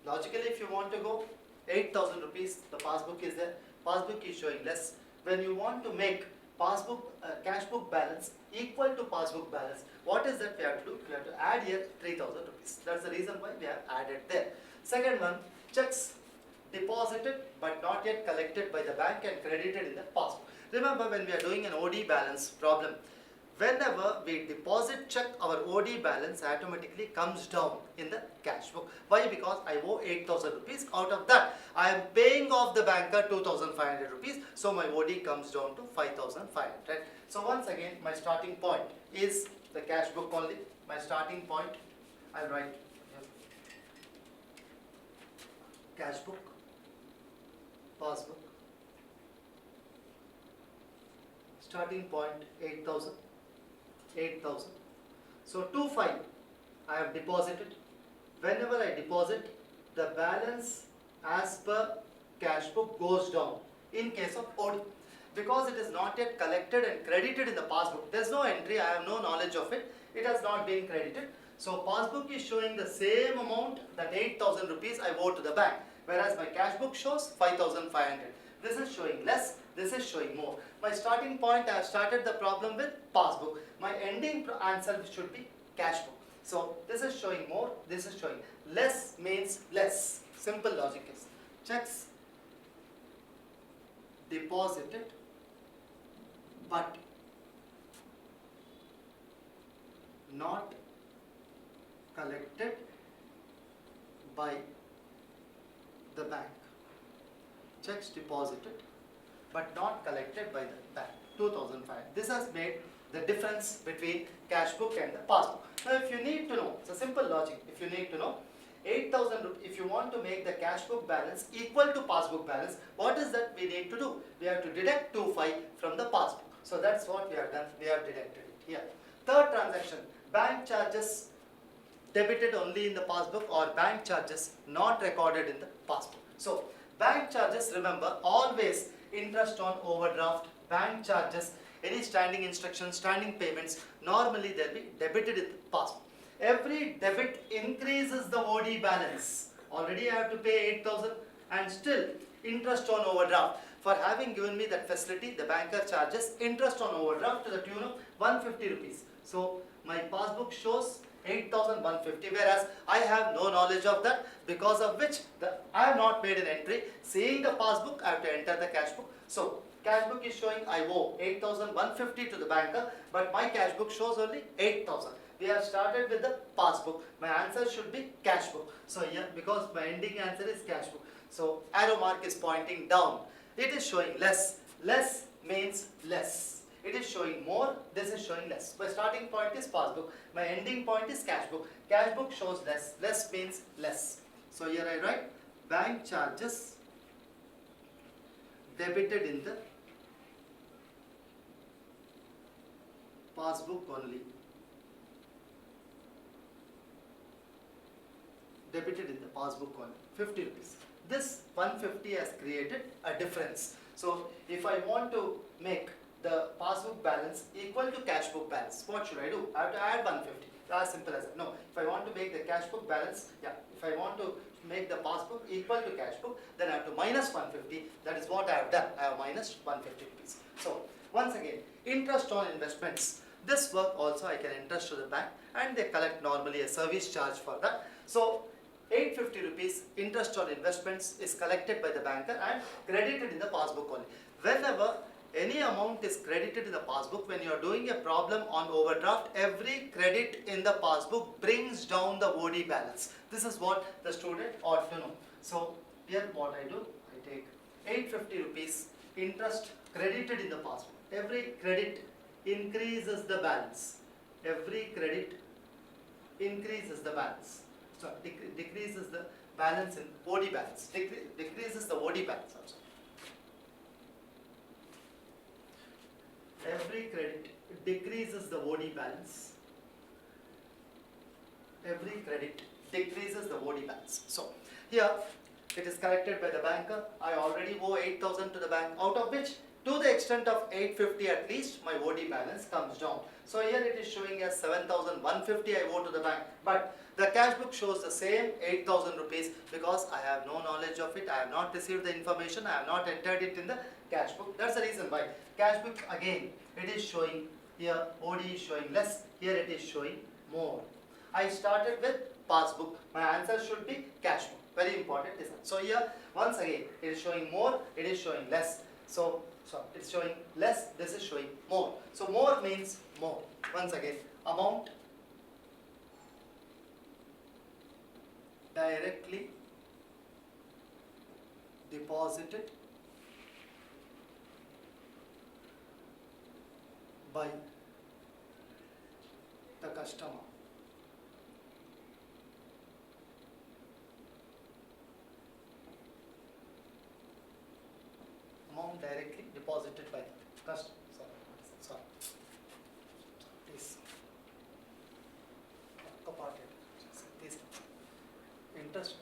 logically, if you want to go 8,000 rupees, the passbook is there. Passbook is showing less. When you want to make passbook cash book balance equal to passbook balance, what is that we have to do? We have to add here 3,000 rupees. That's the reason why we have added there. Second one, checks deposited but not yet collected by the bank and credited in the passbook. Remember, when we are doing an OD balance problem, whenever we deposit check, our OD balance automatically comes down in the cash book. Why? Because I owe 8,000 rupees. Out of that, I am paying off the banker 2,500 rupees. So my OD comes down to 5,500. Right? So once again, my starting point is the cash book only. My starting point, I'll write here. Cash book, passbook. Starting point 8,000. 8,000. So 2,500 I have deposited. Whenever I deposit, the balance as per cash book goes down in case of OD. Because it is not yet collected and credited in the passbook. There is no entry, I have no knowledge of it. It has not been credited. So passbook is showing the same amount, that 8,000 rupees I owe to the bank. Whereas my cash book shows 5,500. This is showing less, this is showing more. My starting point, I have started the problem with passbook. My ending answer should be cash book. So this is showing more, this is showing less means less. Simple logic is checks deposited but not collected by the bank. Checks deposited but not collected by the bank. 2,500. This has made the difference between cash book and the passbook. Now if you need to know, it's a simple logic, if you need to know 8,000, if you want to make the cash book balance equal to passbook balance, what is that we need to do? We have to deduct 2,500 from the passbook. So that's what we have done, we have deducted it here. Third transaction, bank charges debited only in the passbook or bank charges not recorded in the passbook. So bank charges, remember, always interest on overdraft, bank charges, any standing instructions, standing payments, normally they'll be debited in the passbook. Every debit increases the OD balance. Already I have to pay 8,000 and still interest on overdraft. For having given me that facility, the banker charges interest on overdraft to the tune of 150 rupees. So my passbook shows 8,150, whereas I have no knowledge of that, because of which I have not made an entry. Seeing the passbook, I have to enter the cash book. So cash book is showing I owe 8,150 to the banker, but my cash book shows only 8,000. We have started with the passbook. My answer should be cash book. So here, because my ending answer is cash book, so arrow mark is pointing down. It is showing less. Less means less. It is showing more, this is showing less. My starting point is passbook, my ending point is cash book. Cash book shows less, less means less. So here I write bank charges debited in the passbook only. Debited in the passbook only, 50 rupees. This 150 has created a difference. So if I want to make the passbook balance equal to cash book balance, what should I do? I have to add 150. As simple as that. No, if I want to make the cash book balance, if I want to make the passbook equal to cash book, then I have to minus 150. That is what I have done. I have minus 150 rupees. So once again, interest on investments. This work also I can entrust to the bank and they collect normally a service charge for that. So 850 rupees interest on investments is collected by the banker and credited in the passbook only. Whenever any amount is credited in the passbook, when you are doing a problem on overdraft, every credit in the passbook brings down the OD balance. This is what the student ought to know. So here what I do, I take 850 rupees interest credited in the passbook. Every credit increases the balance. Every credit increases the balance. So decreases the balance in OD balance. Decreases the OD balance also. Every credit decreases the OD balance. Every credit decreases the OD balance. So here it is collected by the banker. I already owe 8,000 to the bank, out of which to the extent of 850 at least my OD balance comes down. So here it is showing as 7,150 I owe to the bank, but the cash book shows the same 8,000 rupees because I have no knowledge of it. I have not received the information. I have not entered it in the cash book. That's the reason why cash book, again it is showing here OD is showing less, here it is showing more. I started with passbook. My answer should be cash book. Very important is that. So here once again it is showing more, it is showing less. So it's showing less, this is showing more. So more means more. Once again, amount directly deposited by the customer. Amount directly deposited by the customer. Sorry. Please. This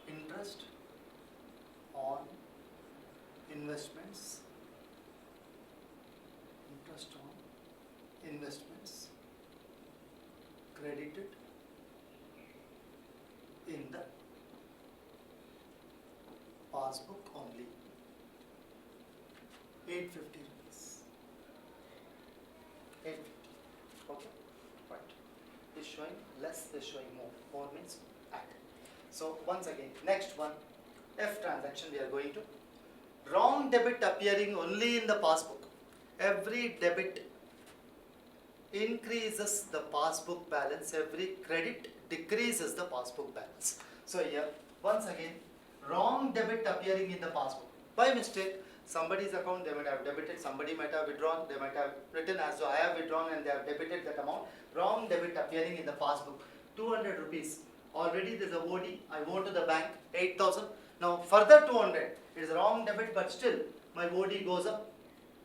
interest on investments. Interest on investments credited in the passbook only. 850 rupees. 850. Okay. Right. Is showing less, is showing more. More means add. So once again, next one, F transaction we are going to. Wrong debit appearing only in the passbook. Every debit increases the passbook balance. Every credit decreases the passbook balance. So here, once again, wrong debit appearing in the passbook. By mistake, somebody's account they might have debited, somebody might have withdrawn, they might have written as though I have withdrawn and they have debited that amount. Wrong debit appearing in the passbook. 200 rupees. Already there is a OD, I owe to the bank 8,000. Now further 200, it is wrong debit, but still my OD goes up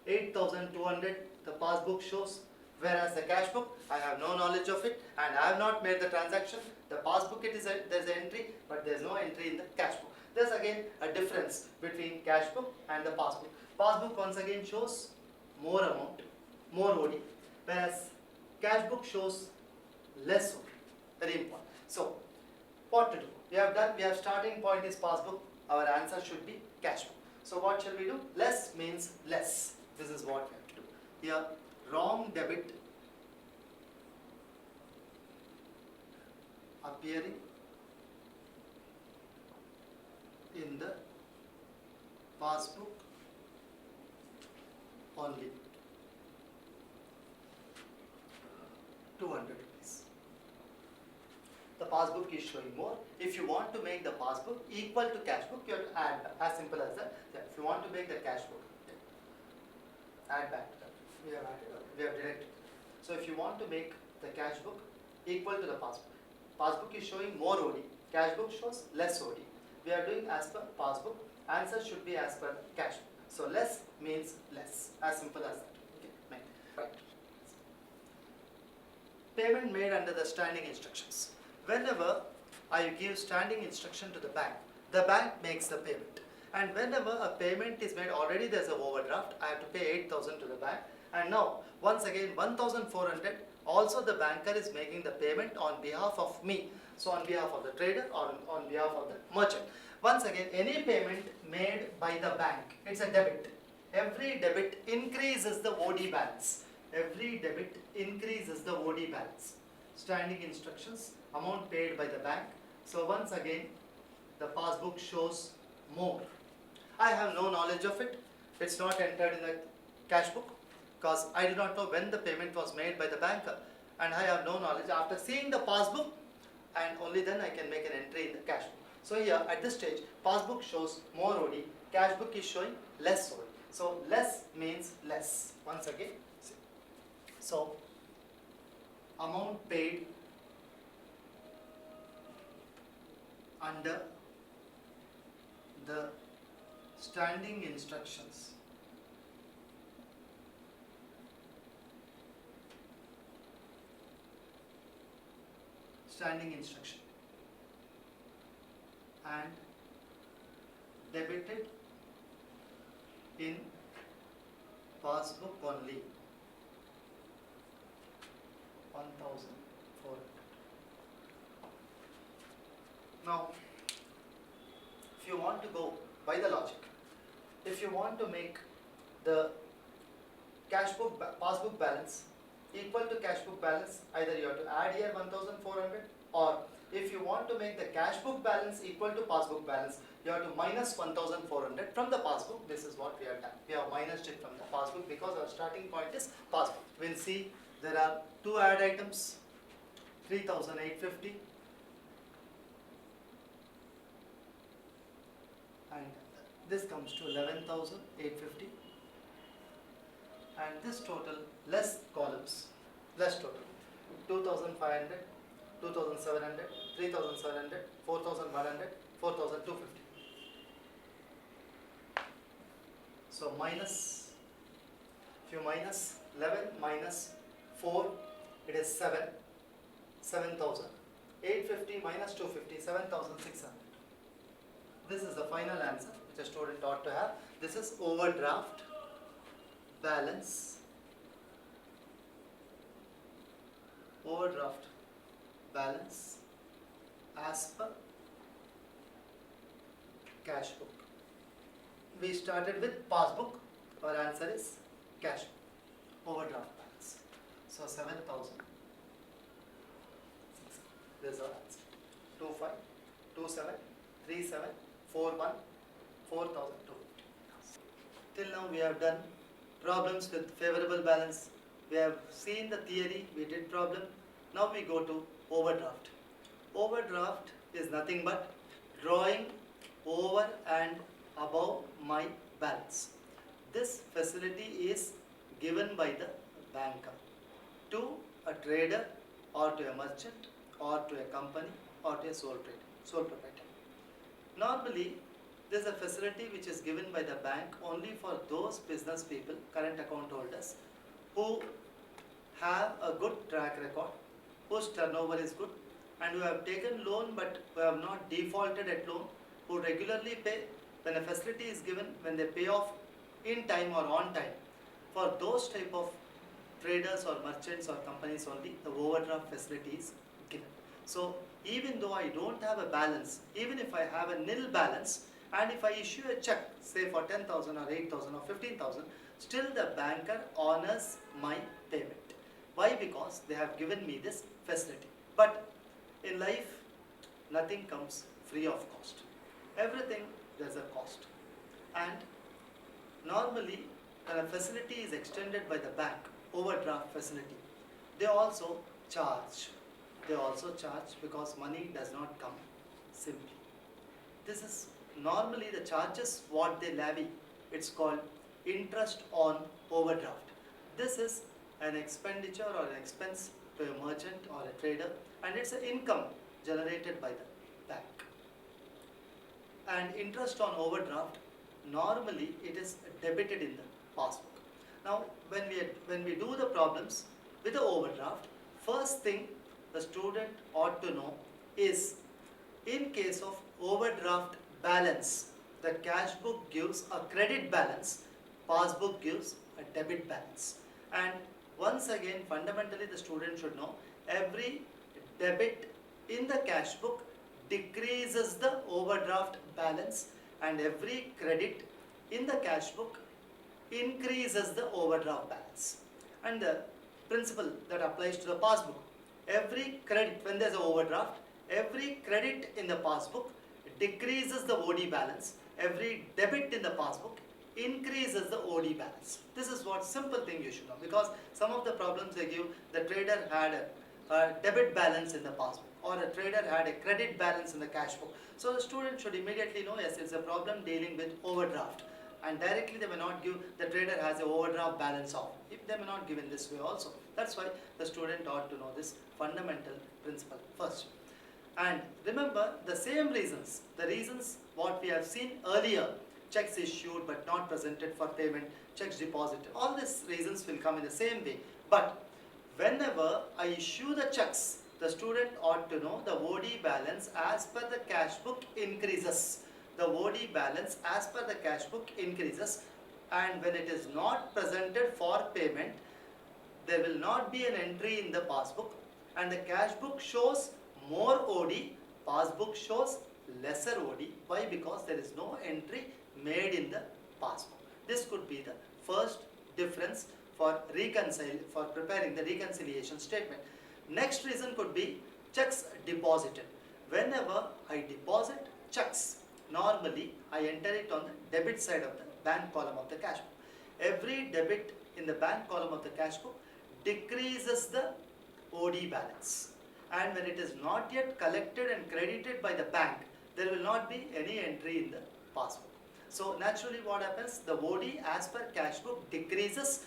8,200, the passbook shows. Whereas the cash book, I have no knowledge of it and I have not made the transaction. The passbook, there is an entry, but there is no entry in the cash book. There's again a difference between cash book and the passbook. Passbook once again shows more amount, more OD, whereas cash book shows less OD. Very important. So what to do? We have starting point is passbook. Our answer should be cash book. So what shall we do? Less means less. This is what we have to do. Here, wrong debit appearing in the passbook only. 200 rupees. The passbook is showing more. If you want to make the passbook equal to cash book, you have to add back. As simple as that. Yeah. If you want to make the cash book, add back. We have added, we have directed. So if you want to make the cash book equal to the passbook is showing more OD, cash book shows less OD. We are doing as per passbook, answer should be as per cash book. So less means less, as simple as that. Okay, right. Payment made under the standing instructions. Whenever I give standing instruction to the bank makes the payment. And whenever a payment is made, already there's an overdraft, I have to pay 8,000 to the bank. And now, once again, 1,400, also the banker is making the payment on behalf of me. So on behalf of the trader or on behalf of the merchant. Once again, any payment made by the bank, it's a debit. Every debit increases the OD balance. Every debit increases the OD balance. Standing instructions, amount paid by the bank. So once again, the passbook shows more. I have no knowledge of it. It's not entered in the cash book because I do not know when the payment was made by the banker, and I have no knowledge. After seeing the passbook, and only then I can make an entry in the cash book. So here at this stage, passbook shows more OD, cash book is showing less OD. So less means less. Once again, so amount paid under the standing instructions standing instruction and debited in passbook only 1,400. Now, if you want to go by the logic, if you want to make the passbook balance equal to cash book balance, either you have to add here 1,400, or if you want to make the cash book balance equal to passbook balance, you have to minus 1,400 from the passbook. This is what we have done. We have minused it from the passbook because our starting point is passbook. We'll see there are two add items, 3,850 and this comes to 11,850, and this total less columns, less total 2,500, 2,700, 3,700, 4,100, 4,250. So minus, if you minus 11 minus 4, it is 7, 7,000. 850 minus 250, 7,600. This is the final answer which a student ought to have. This is overdraft balance. Overdraft balance as per cash book. We started with passbook. Our answer is cash book. Overdraft balance. So 7,000. This is our answer. 25, 27, 37, 41, 4,250. Till now we have done problems with favorable balance. We have seen the theory, we did problem. Now we go to overdraft. Overdraft is nothing but drawing over and above my balance. This facility is given by the banker to a trader or to a merchant or to a company or to a sole proprietor. Normally, there is a facility which is given by the bank only for those business people, current account holders, who have a good track record, whose turnover is good, and who have taken loan but who have not defaulted at loan, who regularly pay when a facility is given, when they pay off in time or on time. For those type of traders or merchants or companies only, the overdraft facility is given. So even though I don't have a balance, even if I have a nil balance, and if I issue a check, say for 10,000 or 8,000 or 15,000, still the banker honors my payment. Why? Because they have given me this facility. But in life, nothing comes free of cost. Everything there's a cost. And normally, when a facility is extended by the bank, overdraft facility, they also charge. They also charge because money does not come simply. This is normally the charges what they levy. It's called interest on overdraft. This is an expenditure or an expense to a merchant or a trader, and it's an income generated by the bank. And interest on overdraft, normally it is debited in the passbook. Now when we do the problems with the overdraft, first thing the student ought to know is, in case of overdraft balance, the cash book gives a credit balance, passbook gives a debit balance. And once again, fundamentally the student should know, every debit in the cash book decreases the overdraft balance, and every credit in the cash book increases the overdraft balance. And the principle that applies to the passbook, every credit, when there is an overdraft, every credit in the passbook decreases the OD balance, every debit in the passbook increases the OD balance. This is what simple thing you should know, because some of the problems they give, the trader had a debit balance in the passbook, or a trader had a credit balance in the cash book. So the student should immediately know, yes, it's a problem dealing with overdraft, and directly they may not give the trader has a overdraft balance of. If they may not give in this way also. That's why the student ought to know this fundamental principle first. And remember the same reasons, the reasons what we have seen earlier, checks issued but not presented for payment, checks deposited, all these reasons will come in the same way. But whenever I issue the checks The student ought to know the OD balance as per the cash book increases. The OD balance as per the cash book increases, and when it is not presented for payment, there will not be an entry in the passbook, and the cash book shows more OD, passbook shows lesser OD. Why? Because there is no entry made in the passbook. This could be the first difference for preparing the reconciliation statement. Next reason could be checks deposited. Whenever I deposit checks, normally I enter it on the debit side of the bank column of the cash book. Every debit in the bank column of the cash book decreases the OD balance, and when it is not yet collected and credited by the bank, there will not be any entry in the passbook. So naturally what happens, the OD as per cash book decreases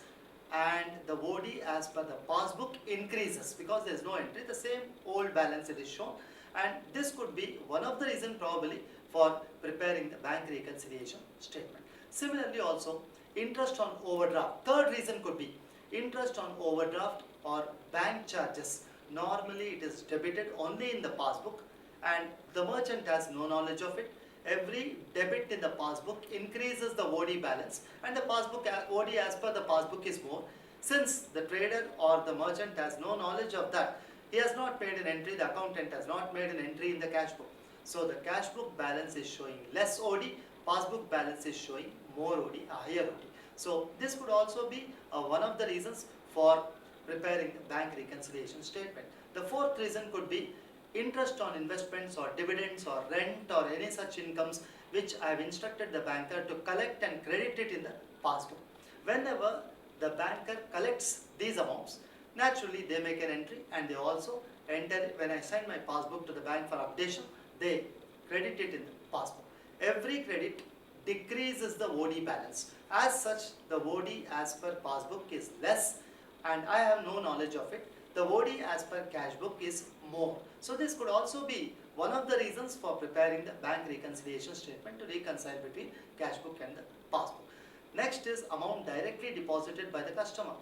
and the OD as per the passbook increases because there is no entry, the same old balance it is shown, and this could be one of the reason probably for preparing the bank reconciliation statement. Similarly also, interest on overdraft. Third reason could be interest on overdraft or bank charges. Normally it is debited only in the passbook and the merchant has no knowledge of it. Every debit in the passbook increases the OD balance, and the passbook OD as per the passbook is more. Since the trader or the merchant has no knowledge of that, he has not made an entry, the accountant has not made an entry in the cash book. So the cash book balance is showing less OD, passbook balance is showing more OD, a higher OD. So this could also be one of the reasons for preparing the bank reconciliation statement. The fourth reason could be interest on investments or dividends or rent or any such incomes which I have instructed the banker to collect and credit it in the passbook. Whenever the banker collects these amounts, naturally they make an entry and they also enter it. When I send my passbook to the bank for updation, they credit it in the passbook. Every credit decreases the OD balance. As such, the OD as per passbook is less and I have no knowledge of it. The OD as per cash book is more. So this could also be one of the reasons for preparing the bank reconciliation statement to reconcile between cash book and the passbook. Next is amount directly deposited by the customer.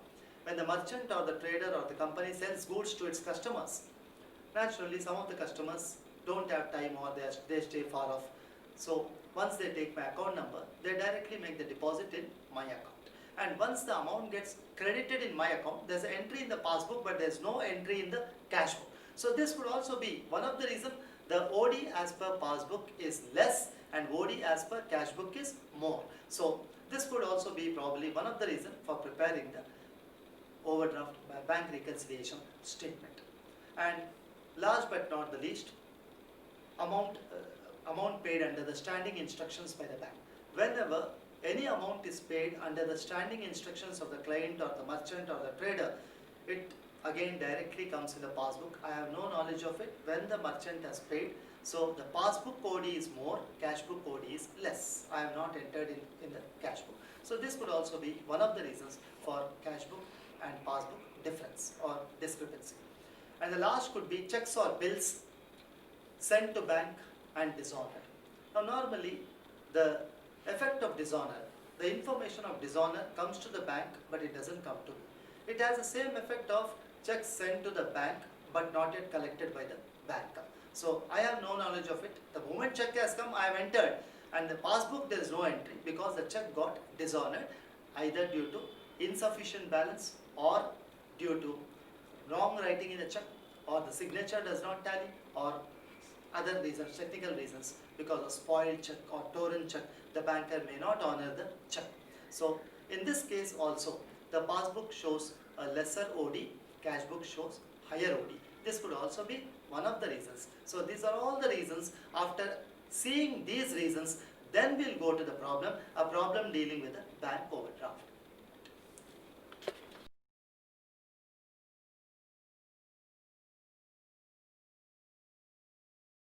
When the merchant or the trader or the company sells goods to its customers, naturally some of the customers don't have time or they stay far off. So once they take my account number, they directly make the deposit in my account. And once the amount gets credited in my account, there's an entry in the passbook but there's no entry in the cash book. So this could also be one of the reasons the OD as per passbook is less and OD as per cash book is more. So this could also be probably one of the reasons for preparing the overdraft bank reconciliation statement. And last but not the least, amount paid under the standing instructions by the bank. Whenever any amount is paid under the standing instructions of the client or the merchant or the trader, it again directly comes in the passbook. I have no knowledge of it when the merchant has paid. So the passbook OD is more, cash book OD is less. I have not entered in the cash book. So this could also be one of the reasons for cash book and passbook difference or discrepancy. And the last could be checks or bills sent to bank and dishonored. Now normally the effect of dishonor, the information of dishonor comes to the bank but it doesn't come to me. It has the same effect of checks sent to the bank but not yet collected by the banker. So I have no knowledge of it. The moment check has come, I have entered, and the passbook there is no entry because the check got dishonored either due to insufficient balance or due to wrong writing in the check, or the signature does not tally, or other reasons, technical reasons, because of spoiled check or torn check, the banker may not honor the check. So in this case also, the passbook shows a lesser OD, cash book shows higher OD. This could also be one of the reasons. So these are all the reasons. After seeing these reasons, then we'll go to the problem, a problem dealing with a bank overdraft.